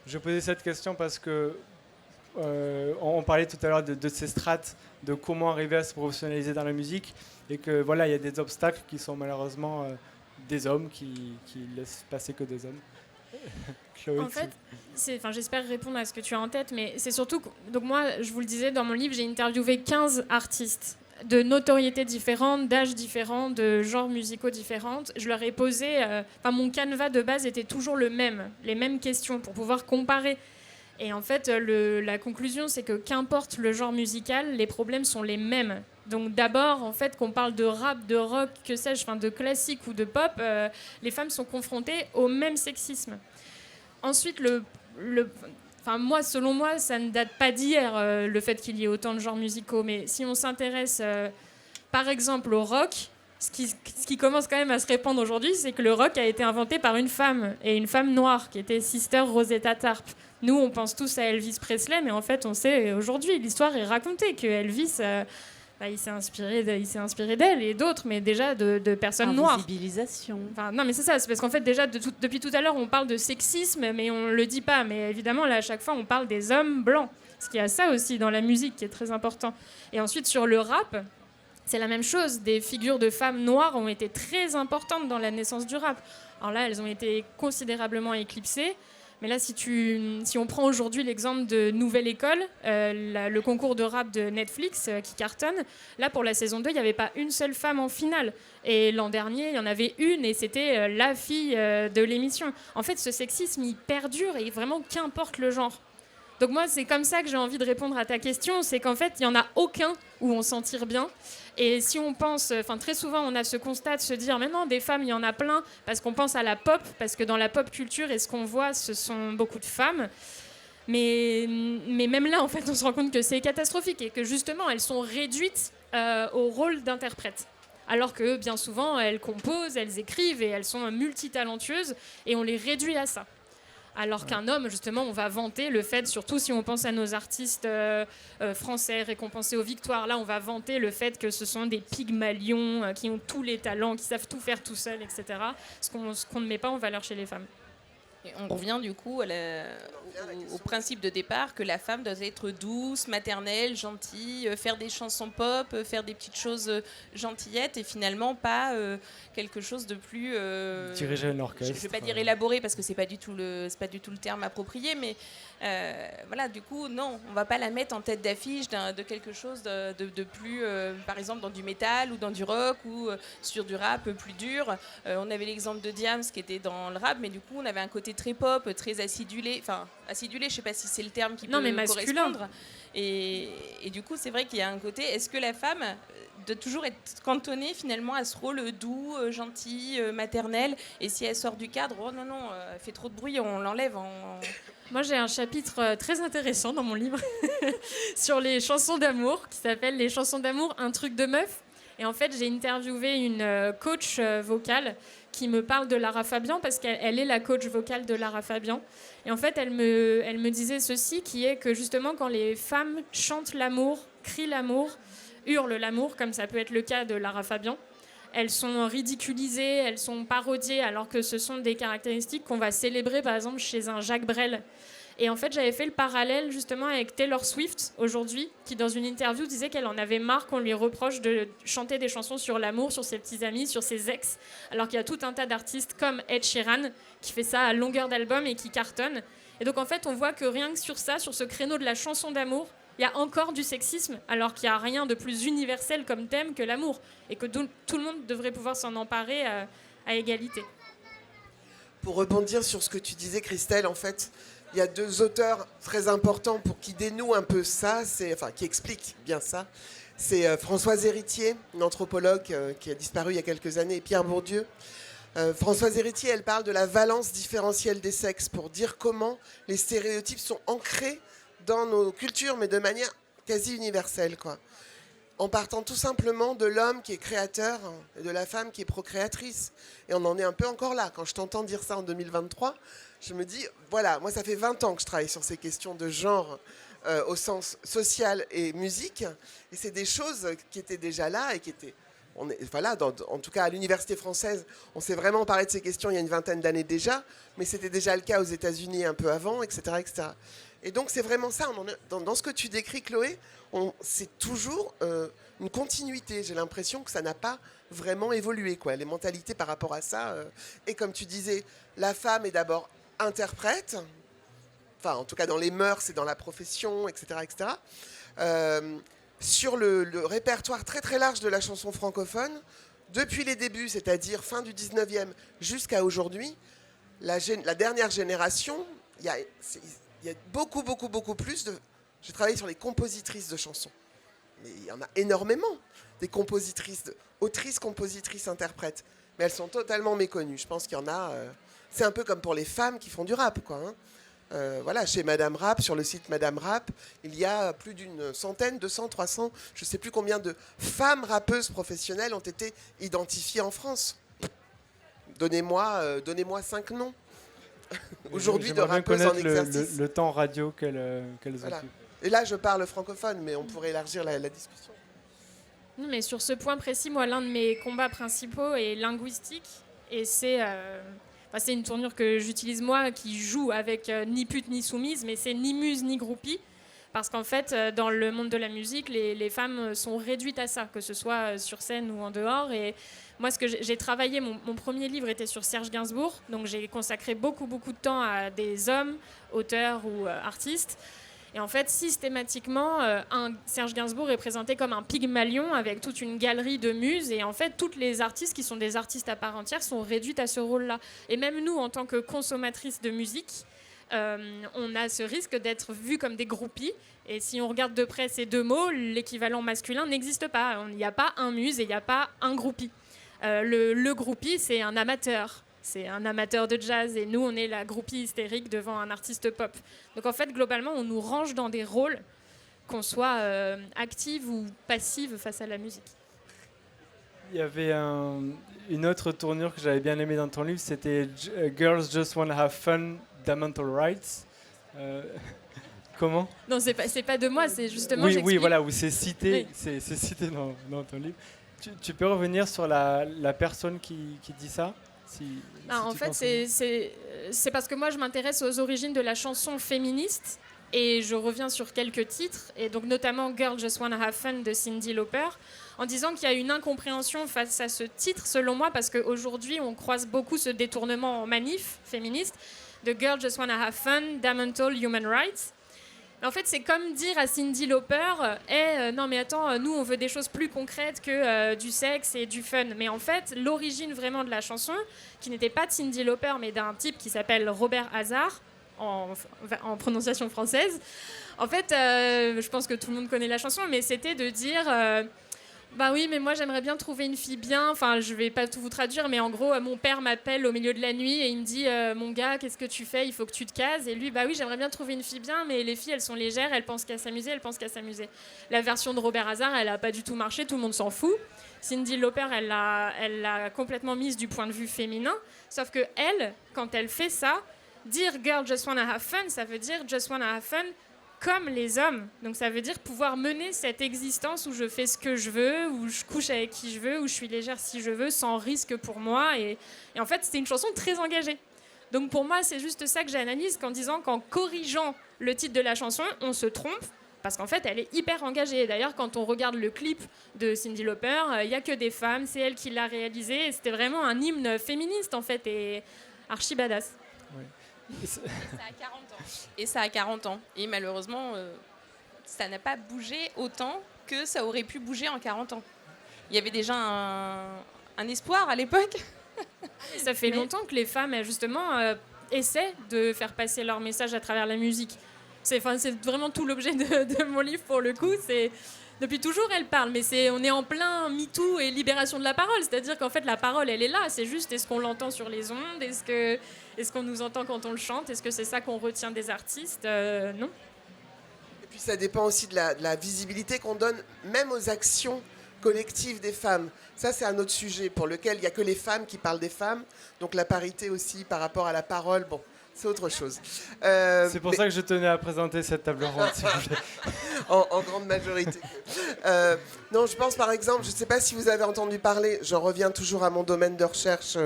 Je posais cette question parce que on parlait tout à l'heure de ces strates, de comment arriver à se professionnaliser dans la musique, et que voilà, il y a des obstacles qui sont malheureusement des hommes qui laissent passer que des hommes. Chloé, en fait, j'espère répondre à ce que tu as en tête, mais c'est surtout... Donc moi, je vous le disais, dans mon livre, j'ai interviewé 15 artistes de notoriétés différentes, d'âges différents, de genres musicaux différents. Je leur ai posé... mon canevas de base était toujours le même, les mêmes questions pour pouvoir comparer. Et en fait, la conclusion, c'est que qu'importe le genre musical, les problèmes sont les mêmes. Donc d'abord, en fait, qu'on parle de rap, de rock, que sais-je, de classique ou de pop, les femmes sont confrontées au même sexisme. Ensuite, selon moi, ça ne date pas d'hier, le fait qu'il y ait autant de genres musicaux. Mais si on s'intéresse, par exemple, au rock, ce qui commence quand même à se répandre aujourd'hui, c'est que le rock a été inventé par une femme, et une femme noire, qui était Sister Rosetta Tharpe. Nous, on pense tous à Elvis Presley, mais en fait, on sait aujourd'hui, l'histoire est racontée, que Elvis... il s'est inspiré d'elle et d'autres, mais déjà de personnes noires. Invisibilisation. Non, mais c'est ça, c'est parce qu'en fait, déjà, depuis tout à l'heure, on parle de sexisme, mais on ne le dit pas. Mais évidemment, là, à chaque fois, on parle des hommes blancs. Parce qu'il y a ça aussi dans la musique qui est très important. Et ensuite, sur le rap, c'est la même chose. Des figures de femmes noires ont été très importantes dans la naissance du rap. Alors là, elles ont été considérablement éclipsées. Mais là, si on prend aujourd'hui l'exemple de Nouvelle École, le concours de rap de Netflix qui cartonne, là, pour la saison 2, il n'y avait pas une seule femme en finale. Et l'an dernier, il y en avait une et c'était la fille de l'émission. En fait, ce sexisme, il perdure et vraiment, qu'importe le genre. Donc moi, c'est comme ça que j'ai envie de répondre à ta question, c'est qu'en fait, il n'y en a aucun où on s'en tire bien. Et si on pense, très souvent, on a ce constat de se dire, mais non, des femmes, il y en a plein, parce qu'on pense à la pop, parce que dans la pop culture, et ce qu'on voit, ce sont beaucoup de femmes. Mais même là, en fait, on se rend compte que c'est catastrophique et que justement, elles sont réduites au rôle d'interprète. Alors que bien souvent, elles composent, elles écrivent et elles sont multitalentueuses, et on les réduit à ça. Alors qu'un homme, justement, on va vanter le fait, surtout si on pense à nos artistes français récompensés aux victoires, là, on va vanter le fait que ce sont des pygmalions qui ont tous les talents, qui savent tout faire tout seuls, etc. Ce qu'on ne met pas en valeur chez les femmes. Et on revient du coup au principe de départ que la femme doit être douce, maternelle, gentille, faire des chansons pop, faire des petites choses gentillettes et finalement pas quelque chose de plus... diriger un orchestre. Je ne vais pas dire élaboré parce que c'est pas du tout le terme approprié, mais voilà, du coup, non, on va pas la mettre en tête d'affiche de quelque chose de plus, par exemple, dans du métal ou dans du rock ou sur du rap plus dur. On avait l'exemple de Diams qui était dans le rap, mais du coup, on avait un côté très pop, très acidulé, je sais pas si c'est le terme qui peut correspondre. Et du coup, c'est vrai qu'il y a un côté, est-ce que la femme doit toujours être cantonnée finalement à ce rôle doux, gentil, maternel, et si elle sort du cadre, oh non, elle fait trop de bruit, on l'enlève. Moi, j'ai un chapitre très intéressant dans mon livre sur les chansons d'amour, qui s'appelle « Les chansons d'amour, un truc de meuf ». Et en fait, j'ai interviewé une coach vocale qui me parle de Lara Fabian, parce qu'elle est la coach vocale de Lara Fabian. Et en fait, elle me disait ceci, qui est que justement, quand les femmes chantent l'amour, crient l'amour, hurlent l'amour, comme ça peut être le cas de Lara Fabian, elles sont ridiculisées, elles sont parodiées, alors que ce sont des caractéristiques qu'on va célébrer, par exemple, chez un Jacques Brel. Et en fait, j'avais fait le parallèle justement avec Taylor Swift aujourd'hui, qui dans une interview disait qu'elle en avait marre qu'on lui reproche de chanter des chansons sur l'amour, sur ses petits amis, sur ses ex, alors qu'il y a tout un tas d'artistes comme Ed Sheeran qui fait ça à longueur d'album et qui cartonne. Et donc en fait, on voit que rien que sur ça, sur ce créneau de la chanson d'amour, il y a encore du sexisme, alors qu'il n'y a rien de plus universel comme thème que l'amour, et que tout le monde devrait pouvoir s'en emparer à égalité. Pour rebondir sur ce que tu disais, Christelle, en fait, il y a deux auteurs très importants qui dénouent un peu ça, qui expliquent bien ça. C'est Françoise Héritier, une anthropologue qui a disparu il y a quelques années, et Pierre Bourdieu. Françoise Héritier, elle parle de la valence différentielle des sexes pour dire comment les stéréotypes sont ancrés dans nos cultures, mais de manière quasi universelle, quoi. En partant tout simplement de l'homme qui est créateur et de la femme qui est procréatrice. Et on en est un peu encore là. Quand je t'entends dire ça en 2023, je me dis, voilà, moi ça fait 20 ans que je travaille sur ces questions de genre au sens social et musique. Et c'est des choses qui étaient déjà là et qui étaient... en tout cas, à l'université française, on s'est vraiment parlé de ces questions il y a une vingtaine d'années déjà, mais c'était déjà le cas aux États-Unis un peu avant, etc. etc. Et donc, c'est vraiment ça. Dans ce que tu décris, Chloé, c'est toujours une continuité. J'ai l'impression que ça n'a pas vraiment évolué, quoi. Les mentalités par rapport à ça. Et comme tu disais, la femme est d'abord interprète, enfin, en tout cas dans les mœurs et dans la profession, etc. etc. Sur le répertoire très très large de la chanson francophone, depuis les débuts, c'est-à-dire fin du 19e jusqu'à aujourd'hui, la dernière génération, il y a beaucoup plus de... J'ai travaillé sur les compositrices de chansons. Mais il y en a énormément, des compositrices, autrices, compositrices, interprètes. Mais elles sont totalement méconnues. Je pense qu'il y en a... c'est un peu comme pour les femmes qui font du rap, quoi. Voilà, chez Madame Rap, sur le site Madame Rap, il y a plus d'une centaine, 200, 300, je ne sais plus combien de femmes rappeuses professionnelles ont été identifiées en France. Donnez-moi 5 noms. Aujourd'hui, de rappeuses en exercice. Le temps radio qu'elles voilà. occupent. Et là, je parle francophone, mais on pourrait élargir la discussion. Non, mais sur ce point précis, moi, l'un de mes combats principaux est linguistique. Et c'est une tournure que j'utilise moi, qui joue avec ni pute ni soumise, mais c'est ni muse ni groupie. Parce qu'en fait, dans le monde de la musique, les femmes sont réduites à ça, que ce soit sur scène ou en dehors. Et moi, ce que j'ai travaillé, mon premier livre était sur Serge Gainsbourg, donc j'ai consacré beaucoup de temps à des hommes, auteurs ou artistes. Et en fait, systématiquement, Serge Gainsbourg est présenté comme un Pygmalion avec toute une galerie de muses. Et en fait, toutes les artistes qui sont des artistes à part entière sont réduites à ce rôle-là. Et même nous, en tant que consommatrices de musique, on a ce risque d'être vus comme des groupies. Et si on regarde de près ces deux mots, l'équivalent masculin n'existe pas. Il n'y a pas un muse et il n'y a pas un groupie. Le groupie, c'est un amateur. C'est un amateur de jazz et nous, on est la groupie hystérique devant un artiste pop. Donc en fait, globalement, on nous range dans des rôles, qu'on soit active ou passive face à la musique. Il y avait une autre tournure que j'avais bien aimée dans ton livre, c'était Girls Just Wanna Have Fun, Fundamental Rights. Comment ? Non, c'est pas de moi, c'est justement... Oui, voilà, où c'est cité, oui. c'est cité dans ton livre. Tu peux revenir sur la personne qui dit ça ? En fait, c'est parce que moi, je m'intéresse aux origines de la chanson féministe et je reviens sur quelques titres, et donc notamment Girl Just Wanna Have Fun de Cyndi Lauper, en disant qu'il y a une incompréhension face à ce titre, selon moi, parce qu'aujourd'hui, on croise beaucoup ce détournement en manif féministe de Girl Just Wanna Have Fun, Fundamental Human Rights. En fait, c'est comme dire à Cyndi Lauper non mais attends, nous on veut des choses plus concrètes que du sexe et du fun. Mais en fait, l'origine vraiment de la chanson, qui n'était pas de Cyndi Lauper, mais d'un type qui s'appelle Robert Hazard, en prononciation française. En fait, je pense que tout le monde connaît la chanson, mais c'était de dire... bah oui, mais moi j'aimerais bien trouver une fille bien. Enfin, je vais pas tout vous traduire, mais en gros, mon père m'appelle au milieu de la nuit et il me dit mon gars, qu'est-ce que tu fais ? Il faut que tu te cases. Et lui, bah oui, j'aimerais bien trouver une fille bien, mais les filles, elles sont légères, elles pensent qu'à s'amuser. La version de Robert Hazard, elle a pas du tout marché, tout le monde s'en fout. Cyndi Lauper, elle l'a complètement mise du point de vue féminin. Sauf que elle, quand elle fait ça, dire Girl Just Wanna Have Fun, ça veut dire Just Wanna Have Fun comme les hommes. Donc ça veut dire pouvoir mener cette existence où je fais ce que je veux, où je couche avec qui je veux, où je suis légère si je veux, sans risque pour moi. Et en fait, c'était une chanson très engagée. Donc pour moi, c'est juste ça que j'analyse en disant qu'en corrigeant le titre de la chanson, on se trompe, parce qu'en fait, elle est hyper engagée. D'ailleurs, quand on regarde le clip de Cyndi Lauper, il n'y a que des femmes, c'est elle qui l'a réalisé. Et c'était vraiment un hymne féministe, en fait, et archi badass. Oui. Ça a 40 ans. Et ça a 40 ans. Et malheureusement, ça n'a pas bougé autant que ça aurait pu bouger en 40 ans. Il y avait déjà un espoir à l'époque. Ça fait longtemps que les femmes, justement, essaient de faire passer leur message à travers la musique. C'est vraiment tout l'objet de mon livre, pour le coup. Depuis toujours, elles parlent, mais on est en plein MeToo et libération de la parole. C'est-à-dire qu'en fait, la parole, elle est là. C'est juste, est-ce qu'on l'entend sur les ondes ? Est-ce qu'on nous entend quand on le chante ? Est-ce que c'est ça qu'on retient des artistes ? Non. Et puis ça dépend aussi de la visibilité qu'on donne même aux actions collectives des femmes. Ça, c'est un autre sujet pour lequel il n'y a que les femmes qui parlent des femmes. Donc la parité aussi par rapport à la parole, bon, c'est autre chose. C'est pour ça que je tenais à présenter cette table ronde, si vous voulez. En grande majorité. Non, je pense par exemple, je ne sais pas si vous avez entendu parler, je reviens toujours à mon domaine de recherche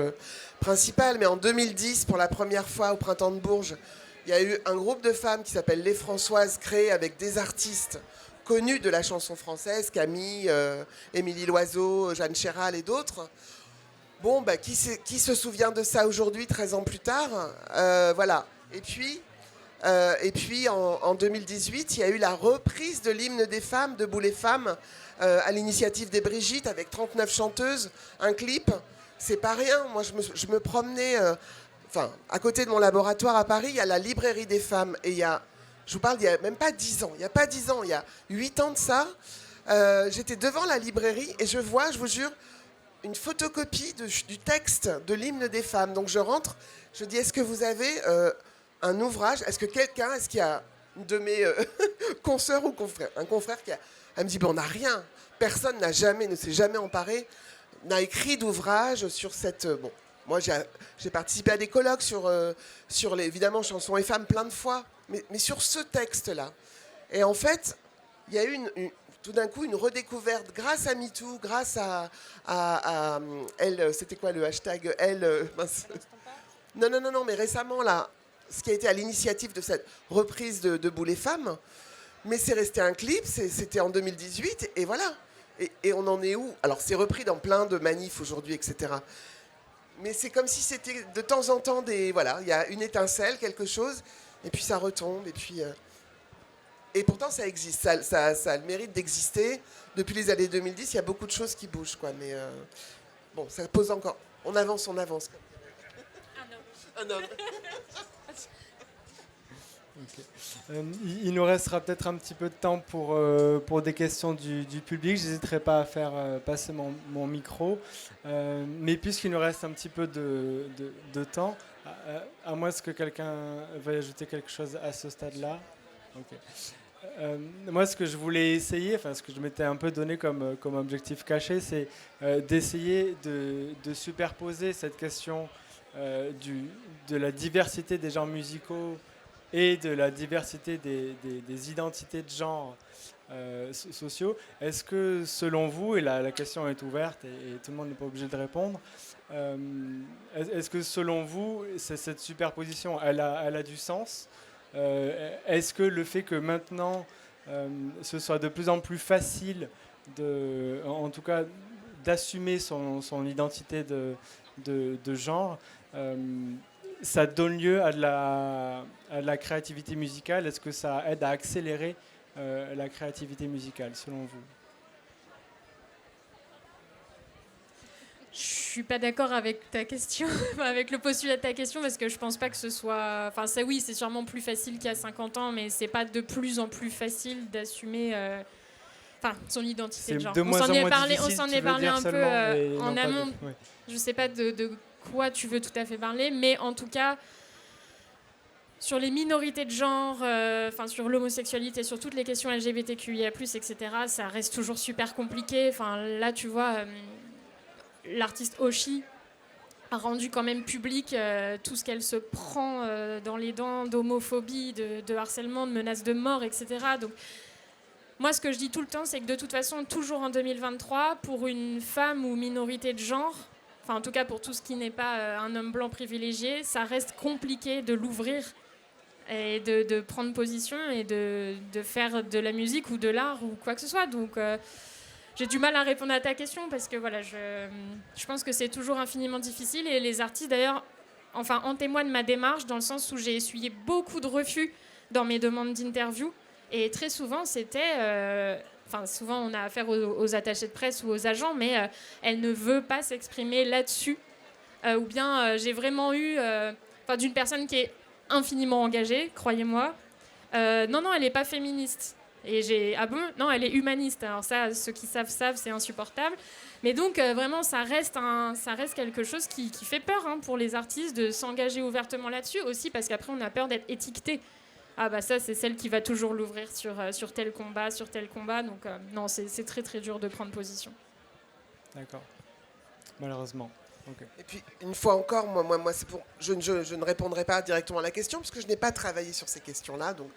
principal, mais en 2010, pour la première fois au Printemps de Bourges, il y a eu un groupe de femmes qui s'appelle Les Françoises, créé avec des artistes connus de la chanson française, Camille, Émilie Loiseau, Jeanne Chéral et d'autres. Bon, bah, qui se souvient de ça aujourd'hui, 13 ans plus tard ? Voilà. Et puis en 2018, il y a eu la reprise de l'hymne des femmes, Debout les femmes, à l'initiative des Brigitte, avec 39 chanteuses, un clip. C'est pas rien. Moi, je me promenais... à côté de mon laboratoire à Paris, il y a la librairie des femmes. Et je vous parle, il n'y a même pas 10 ans. Il n'y a pas 10 ans, il y a 8 ans de ça. J'étais devant la librairie et je vois, je vous jure, une photocopie du texte de l'hymne des femmes. Donc je rentre, je dis, est-ce que vous avez un ouvrage ? Est-ce qu'il y a une de mes consoeurs ou confrères, un confrère elle me dit, on n'a rien. Personne ne s'est jamais emparé, n'a écrit d'ouvrage sur cette... Bon, moi j'ai participé à des colloques sur les, évidemment, chansons et femmes plein de fois, mais sur ce texte-là. Et en fait, il y a eu tout d'un coup une redécouverte grâce à MeToo, grâce à elle, c'était quoi le hashtag elle Non, mais récemment, là, ce qui a été à l'initiative de cette reprise de Debout les femmes, Mais c'est resté un clip, c'était en 2018, et voilà. Et on en est où? Alors c'est repris dans plein de manifs aujourd'hui, etc. Mais c'est comme si c'était de temps en temps voilà, il y a une étincelle, quelque chose, et puis ça retombe, et puis... Et pourtant ça existe, ça a le mérite d'exister. Depuis les années 2010, il y a beaucoup de choses qui bougent, quoi. Mais bon, ça pose encore... On avance. Un homme. Okay. Il nous restera peut-être un petit peu de temps pour des questions du public. Je n'hésiterai pas à faire passer mon micro. Mais puisqu'il nous reste un petit peu de temps, à moins que quelqu'un veuille ajouter quelque chose à ce stade-là. Okay. Moi, ce que je voulais essayer, ce que je m'étais un peu donné comme objectif caché, c'est d'essayer de superposer cette question de la diversité des genres musicaux et de la diversité des identités de genre sociaux. Est-ce que, selon vous, et la question est ouverte et tout le monde n'est pas obligé de répondre, est-ce que, selon vous, cette superposition, elle a du sens? Est-ce que le fait que maintenant, ce soit de plus en plus facile, en tout cas, d'assumer son identité de genre, ça donne lieu à de la créativité musicale? Est-ce que ça aide à accélérer la créativité musicale, selon vous? Je suis pas d'accord avec ta question, avec le postulat de ta question, parce que je pense pas que ce soit... Enfin, ça, oui, c'est sûrement plus facile qu'il y a 50 ans, mais c'est pas de plus en plus facile d'assumer son identité de genre. On s'en est parlé un peu en amont. Oui. Je sais pas de quoi tu veux tout à fait parler, mais en tout cas, sur les minorités de genre, sur l'homosexualité, sur toutes les questions LGBTQIA+, etc., ça reste toujours super compliqué. Là, tu vois... L'artiste Oshi a rendu quand même public tout ce qu'elle se prend dans les dents d'homophobie, de harcèlement, de menaces de mort, etc. Donc, moi, ce que je dis tout le temps, c'est que de toute façon, toujours en 2023, pour une femme ou minorité de genre, en tout cas pour tout ce qui n'est pas un homme blanc privilégié, ça reste compliqué de l'ouvrir et de prendre position et de faire de la musique ou de l'art ou quoi que ce soit. Donc... j'ai du mal à répondre à ta question parce que voilà, je pense que c'est toujours infiniment difficile et les artistes d'ailleurs en témoignent ma démarche dans le sens où j'ai essuyé beaucoup de refus dans mes demandes d'interview et très souvent c'était... souvent on a affaire aux attachés de presse ou aux agents mais elle ne veut pas s'exprimer là-dessus ou bien j'ai vraiment eu d'une personne qui est infiniment engagée, croyez-moi. Non, elle n'est pas féministe. Et ah bon? Non, elle est humaniste. Alors ça, ceux qui savent, c'est insupportable. Mais donc, vraiment, ça reste quelque chose qui fait peur pour les artistes de s'engager ouvertement là-dessus. Aussi parce qu'après, on a peur d'être étiqueté. Ah bah ça, c'est celle qui va toujours l'ouvrir sur tel combat, sur tel combat. Donc, non, c'est très, très dur de prendre position. D'accord. Malheureusement. Okay. Et puis, une fois encore, moi je ne répondrai pas directement à la question parce que je n'ai pas travaillé sur ces questions-là. Donc,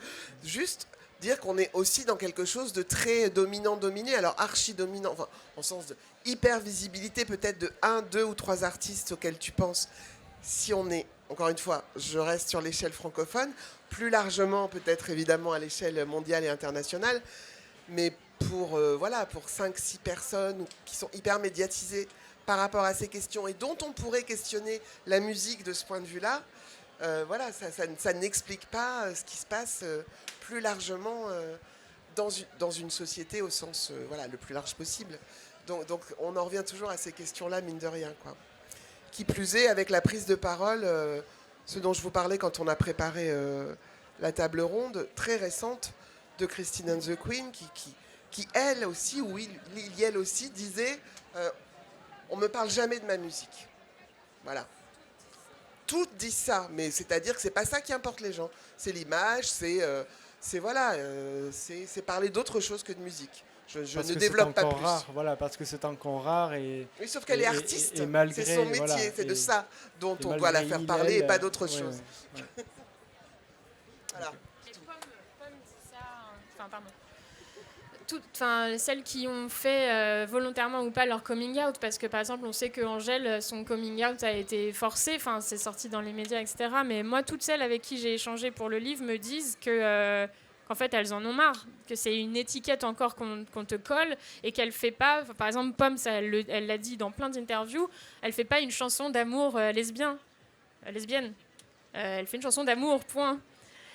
juste... dire qu'on est aussi dans quelque chose de très dominant-dominé, alors archi-dominant, en sens de hyper-visibilité peut-être de 1, 2 ou 3 artistes auxquels tu penses. Si on est, encore une fois, je reste sur l'échelle francophone, plus largement peut-être évidemment à l'échelle mondiale et internationale, mais pour 5-6 personnes qui sont hyper médiatisées par rapport à ces questions et dont on pourrait questionner la musique de ce point de vue-là, ça n'explique pas ce qui se passe plus largement dans une société au sens le plus large possible. Donc on en revient toujours à ces questions-là, mine de rien, quoi. Qui plus est, avec la prise de parole, ce dont je vous parlais quand on a préparé la table ronde, très récente, de Christine and the Queen, qui elle aussi, ou il elle aussi, disait on ne me parle jamais de ma musique. Voilà. Toutes disent ça, mais c'est-à-dire que c'est pas ça qui importe les gens. C'est l'image, c'est parler d'autre chose que de musique. Je ne développe pas plus. Rare, voilà, parce que c'est encore rare et. Oui, sauf qu'elle est artiste. Et malgré, c'est son métier, c'est de ça dont on doit la faire parler et pas d'autre chose. Ouais. Voilà. Pomme dit ça. Celles qui ont fait volontairement ou pas leur coming out, parce que par exemple on sait que Angèle, son coming out a été forcé, c'est sorti dans les médias, etc. Mais moi, toutes celles avec qui j'ai échangé pour le livre me disent que qu'en fait elles en ont marre, que c'est une étiquette encore qu'on te colle et qu'elle fait pas, par exemple Pomme, elle l'a dit dans plein d'interviews, elle fait pas une chanson d'amour lesbienne. Elle fait une chanson d'amour, point.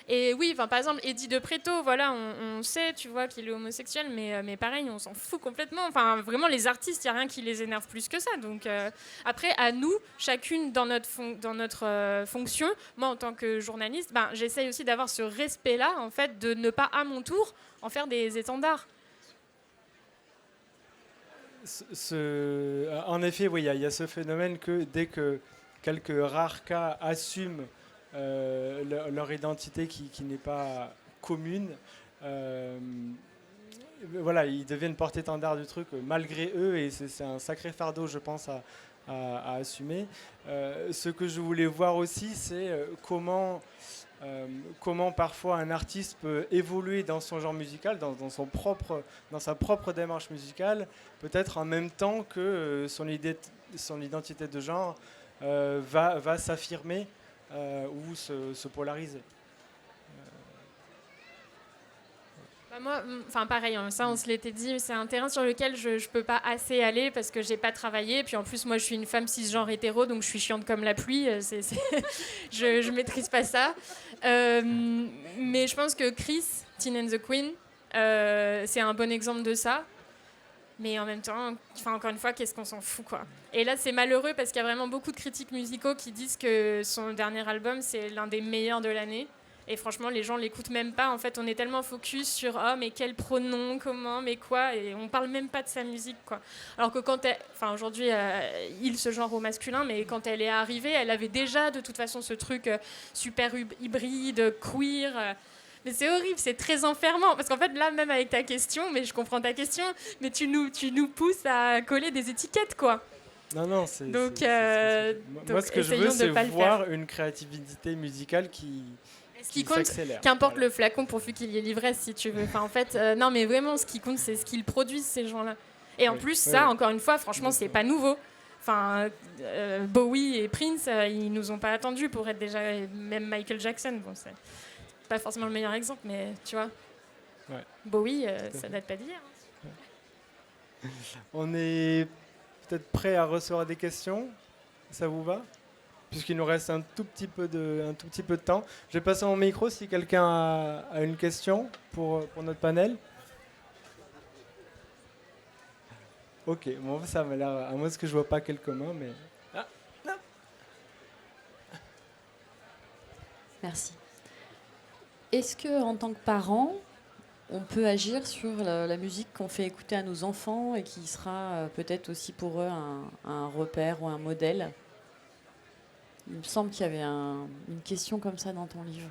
Et oui, par exemple, Eddie de Pretto, voilà, on sait, tu vois, qu'il est homosexuel, mais pareil, on s'en fout complètement. Enfin, vraiment, les artistes, il n'y a rien qui les énerve plus que ça. Donc, après, à nous, chacune dans notre fonction, moi, en tant que journaliste, j'essaye aussi d'avoir ce respect-là, en fait, de ne pas, à mon tour, en faire des étendards. En effet, oui, il y a ce phénomène que dès que quelques rares cas assument leur identité qui n'est pas commune, voilà, ils deviennent porte-étendard du truc malgré eux, et c'est un sacré fardeau, je pense, à assumer. Ce que je voulais voir aussi, c'est comment parfois un artiste peut évoluer dans son genre musical, dans sa propre démarche musicale, peut-être en même temps que son identité de genre va s'affirmer ou se polariser. Moi, pareil, hein, ça on se l'était dit, c'est un terrain sur lequel je ne peux pas assez aller parce que j'ai pas travaillé. Puis en plus, moi je suis une femme cisgenre hétéro, donc je suis chiante comme la pluie. Je maîtrise pas ça. Mais je pense que Chris, Teen and the Queen, c'est un bon exemple de ça. Mais en même temps, encore une fois, qu'est-ce qu'on s'en fout, quoi. Et là, c'est malheureux parce qu'il y a vraiment beaucoup de critiques musicaux qui disent que son dernier album, c'est l'un des meilleurs de l'année. Et franchement, les gens l'écoutent même pas. En fait, on est tellement focus sur mais quel pronom, comment, mais quoi, et on parle même pas de sa musique, quoi. Alors que aujourd'hui, il se genre au masculin, mais quand elle est arrivée, elle avait déjà de toute façon ce truc super hybride, queer. Mais c'est horrible, c'est très enfermant. Parce qu'en fait, là, même avec ta question, mais je comprends ta question, mais tu nous pousses à coller des étiquettes, quoi. Non, c'est... Donc, moi, ce que je veux, c'est voir une créativité musicale qui compte, s'accélère. Qu'importe le flacon pourvu qu'il y ait l'ivresse, si tu veux. En fait, non, mais vraiment, ce qui compte, c'est ce qu'ils produisent, ces gens-là. Et en plus, ça, encore une fois, franchement, c'est pas nouveau. Bowie et Prince, ils nous ont pas attendus pour être déjà... Même Michael Jackson, bon, c'est pas forcément le meilleur exemple, mais tu vois. Ouais. Bowie, ça date pas d'hier. Ouais. On est peut-être prêt à recevoir des questions. Ça vous va ? Puisqu'il nous reste un tout petit peu de temps. Je vais passer mon micro si quelqu'un a une question pour notre panel. Ok, bon, ça m'a l'air... À moins que je vois pas quelques mains, mais... Ah, non. Merci. Est-ce qu'en tant que parent, on peut agir sur la musique qu'on fait écouter à nos enfants et qui sera peut-être aussi pour eux un repère ou un modèle ? Il me semble qu'il y avait une question comme ça dans ton livre.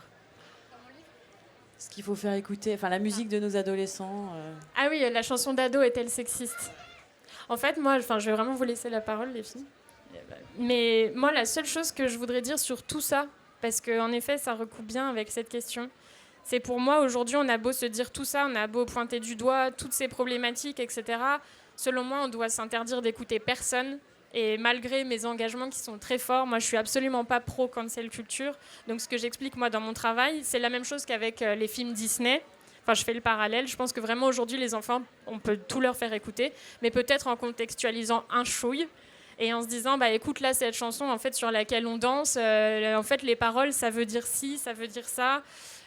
Ce qu'il faut faire écouter, la musique de nos adolescents. Ah oui, la chanson d'ado est-elle sexiste ? En fait, moi, je vais vraiment vous laisser la parole, les filles. Mais moi, la seule chose que je voudrais dire sur tout ça, parce qu'en effet, ça recoupe bien avec cette question, c'est pour moi, aujourd'hui, on a beau se dire tout ça, on a beau pointer du doigt toutes ces problématiques, etc. Selon moi, on doit s'interdire d'écouter personne. Et malgré mes engagements qui sont très forts, moi, je suis absolument pas pro cancel culture. Donc, ce que j'explique, moi, dans mon travail, c'est la même chose qu'avec les films Disney. Enfin, je fais le parallèle. Je pense que vraiment, aujourd'hui, les enfants, on peut tout leur faire écouter, mais peut-être en contextualisant un chouille et en se disant, écoute, là, cette chanson, en fait, sur laquelle on danse, en fait, les paroles, ça veut dire ci, ça veut dire ça.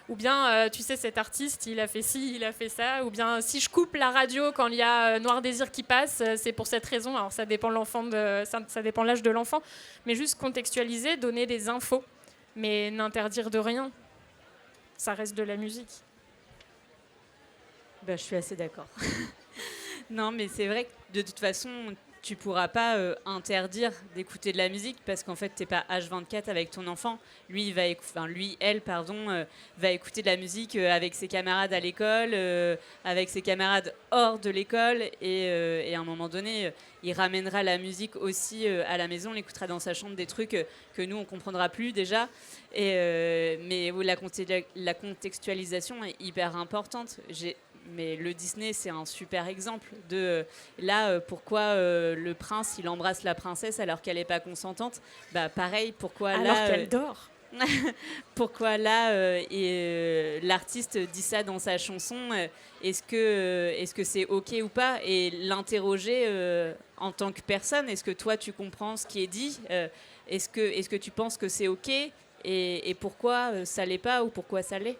Ou bien, tu sais, cet artiste, il a fait ci, il a fait ça. Ou bien, si je coupe la radio quand il y a Noir Désir qui passe, c'est pour cette raison. Alors, ça dépend ça dépend l'âge de l'enfant. Mais juste contextualiser, donner des infos. Mais n'interdire de rien. Ça reste de la musique. Je suis assez d'accord. Non, mais c'est vrai que de toute façon, tu pourras pas interdire d'écouter de la musique parce qu'en fait, t'es pas H24 avec ton enfant. Elle, va écouter de la musique avec ses camarades à l'école, avec ses camarades hors de l'école, et à un moment donné, il ramènera la musique aussi à la maison, l'écoutera dans sa chambre, des trucs que nous on comprendra plus déjà. Mais la contextualisation est hyper importante. Mais le Disney, c'est un super exemple de pourquoi le prince il embrasse la princesse alors qu'elle n'est pas consentante. Pareil, pourquoi alors qu'elle dort. Pourquoi là l'artiste dit ça dans sa chanson, est-ce que c'est ok ou pas, et l'interroger en tant que personne, est-ce que toi tu comprends ce qui est dit, est-ce que tu penses que c'est ok, et pourquoi ça l'est pas ou pourquoi ça l'est.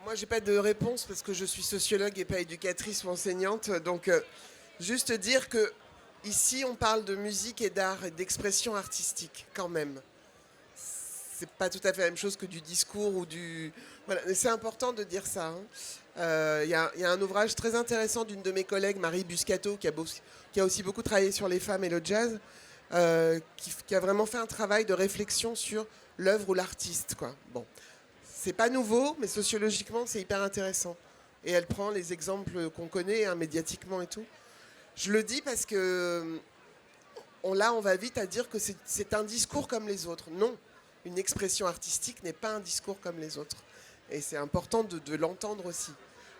Moi, j'ai pas de réponse parce que je suis sociologue et pas éducatrice ou enseignante. Donc, juste dire que ici, on parle de musique et d'art et d'expression artistique, quand même. C'est pas tout à fait la même chose que du discours ou du. Voilà, mais c'est important de dire ça. Il y a un ouvrage très intéressant d'une de mes collègues, Marie Buscato, qui a aussi beaucoup travaillé sur les femmes et le jazz, qui a vraiment fait un travail de réflexion sur l'œuvre ou l'artiste, quoi. Bon. C'est pas nouveau, mais sociologiquement, c'est hyper intéressant. Et elle prend les exemples qu'on connaît, hein, médiatiquement et tout. Je le dis parce que on va vite à dire que c'est un discours comme les autres. Non, une expression artistique n'est pas un discours comme les autres. Et c'est important de l'entendre aussi.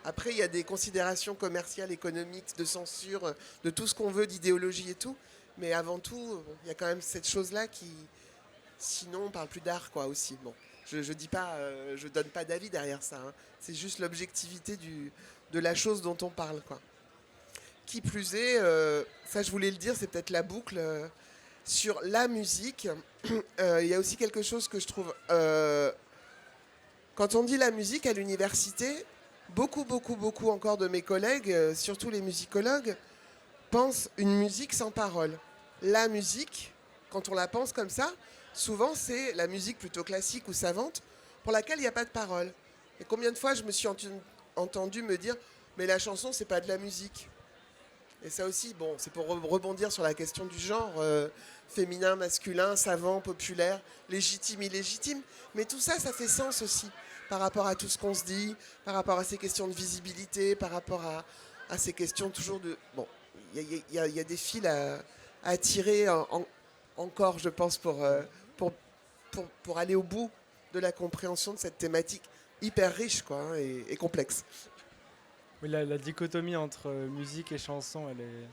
Après, il y a des considérations commerciales, économiques, de censure, de tout ce qu'on veut, d'idéologie et tout. Mais avant tout, il y a quand même cette chose-là qui... Sinon, on parle plus d'art, quoi, aussi. Bon. Je dis pas, je donne pas d'avis derrière ça. Hein. C'est juste l'objectivité de la chose dont on parle, quoi. Qui plus est, ça je voulais le dire, c'est peut-être la boucle sur la musique. Il y a aussi quelque chose que je trouve. Quand on dit la musique à l'université, beaucoup encore de mes collègues, surtout les musicologues, pensent une musique sans parole. La musique, quand on la pense comme ça, souvent, c'est la musique plutôt classique ou savante pour laquelle il n'y a pas de parole. Et combien de fois je me suis entendu me dire « mais la chanson, c'est pas de la musique ». Et ça aussi, bon, c'est pour rebondir sur la question du genre, féminin, masculin, savant, populaire, légitime, illégitime. Mais tout ça, ça fait sens aussi par rapport à tout ce qu'on se dit, par rapport à ces questions de visibilité, par rapport à ces questions toujours de... Bon, il y a des fils à tirer encore, je pense, pour aller au bout de la compréhension de cette thématique hyper riche, quoi, hein, et complexe. Oui, la dichotomie entre musique et chanson,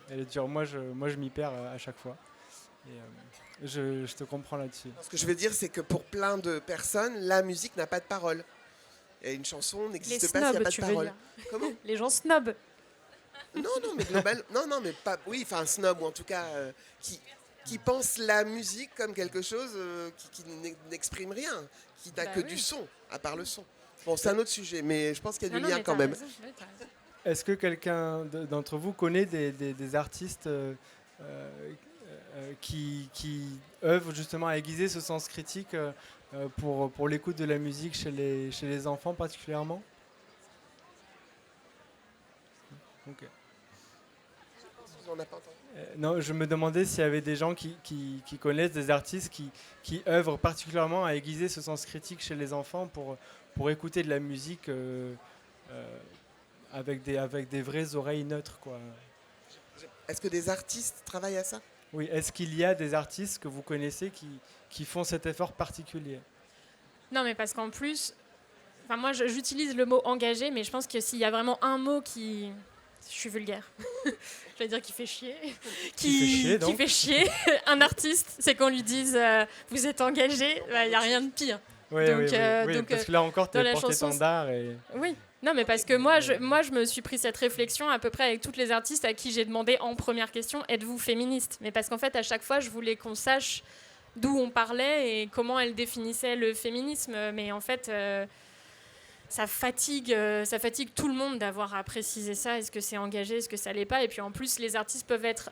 elle est dure. Moi, je m'y perds à chaque fois. Et, je te comprends là-dessus. Ce que je veux dire, c'est que pour plein de personnes, la musique n'a pas de parole. Et une chanson n'existe pas s'il n'y a pas de parole. Comment ? Les gens snobs. Non, mais global, non, mais pas. Oui, enfin, snob, ou en tout cas, qui pense la musique comme quelque chose qui n'exprime rien, qui n'a que du son, à part le son. Bon, c'est un autre sujet, mais je pense qu'il y a du lien quand même. Est-ce que quelqu'un d'entre vous connaît des artistes qui œuvrent justement à aiguiser ce sens critique pour l'écoute de la musique chez les enfants particulièrement ? Ok. On n'a pas entendu. Non, je me demandais s'il y avait des gens qui connaissent des artistes qui œuvrent particulièrement à aiguiser ce sens critique chez les enfants pour écouter de la musique avec des vraies oreilles neutres, quoi. Est-ce que des artistes travaillent à ça ? Oui, est-ce qu'il y a des artistes que vous connaissez qui font cet effort particulier ? Non, mais parce qu'en plus, moi j'utilise le mot engagé, mais je pense que s'il y a vraiment un mot qui... Je suis vulgaire. Je vais dire qui fait chier. Qui fait chier un artiste, c'est qu'on lui dise vous êtes engagé, il n'y a rien de pire. Oui, donc, parce que là encore, tu es porte-étendard. Oui, non, mais parce que moi, je me suis pris cette réflexion à peu près avec toutes les artistes à qui j'ai demandé en première question êtes-vous féministe ? Mais parce qu'en fait, à chaque fois, je voulais qu'on sache d'où on parlait et comment elles définissaient le féminisme. Mais en fait... ça fatigue tout le monde d'avoir à préciser ça. Est-ce que c'est engagé, est-ce que ça l'est pas ? Et puis en plus, les artistes peuvent être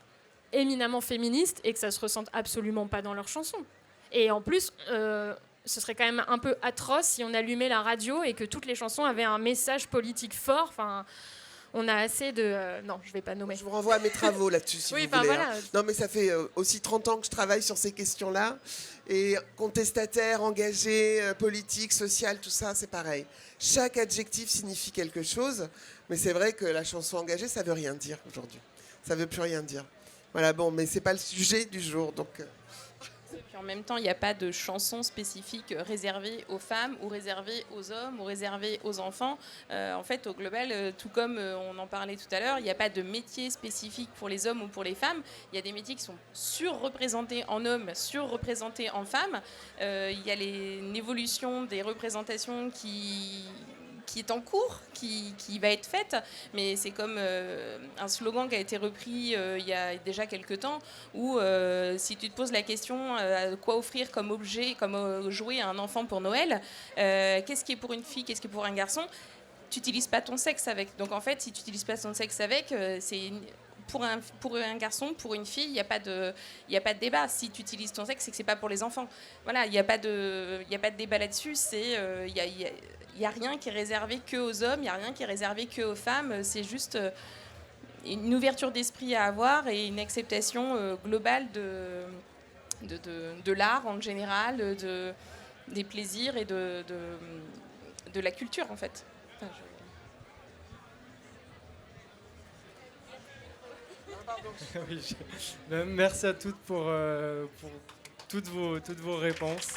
éminemment féministes et que ça se ressente absolument pas dans leurs chansons. Et en plus, ce serait quand même un peu atroce si on allumait la radio et que toutes les chansons avaient un message politique fort. Enfin, on a assez de... non, je vais pas nommer. Je vous renvoie à mes travaux là-dessus, si vous voulez. Voilà. Hein. Non, mais ça fait aussi 30 ans que je travaille sur ces questions-là. Et contestataire, engagé, politique, social, tout ça, c'est pareil. Chaque adjectif signifie quelque chose. Mais c'est vrai que la chanson engagée, ça veut rien dire aujourd'hui. Ça veut plus rien dire. Voilà, bon, mais c'est pas le sujet du jour, donc... Puis en même temps, il n'y a pas de chanson spécifique réservée aux femmes ou réservée aux hommes ou réservée aux enfants. En fait, au global, tout comme on en parlait tout à l'heure, il n'y a pas de métier spécifique pour les hommes ou pour les femmes. Il y a des métiers qui sont surreprésentés en hommes, surreprésentés en femmes. Il y a une évolution des représentations qui est en cours, qui va être faite, mais c'est comme un slogan qui a été repris il y a déjà quelques temps, où si tu te poses la question quoi offrir comme objet, comme jouet à un enfant pour Noël, qu'est-ce qui est pour une fille, qu'est-ce qui est pour un garçon, tu n'utilises pas ton sexe avec. Donc en fait, si tu n'utilises pas ton sexe avec, c'est... Pour un garçon, pour une fille, il n'y a pas de débat. Si tu utilises ton sexe, c'est que c'est pas pour les enfants. Voilà, il n'y a pas de débat là-dessus. Il n'y a rien qui est réservé que aux hommes, il n'y a rien qui est réservé que aux femmes. C'est juste une ouverture d'esprit à avoir et une acceptation globale de l'art en général, des plaisirs et de la culture en fait. Enfin, Oui, merci à toutes pour toutes vos réponses.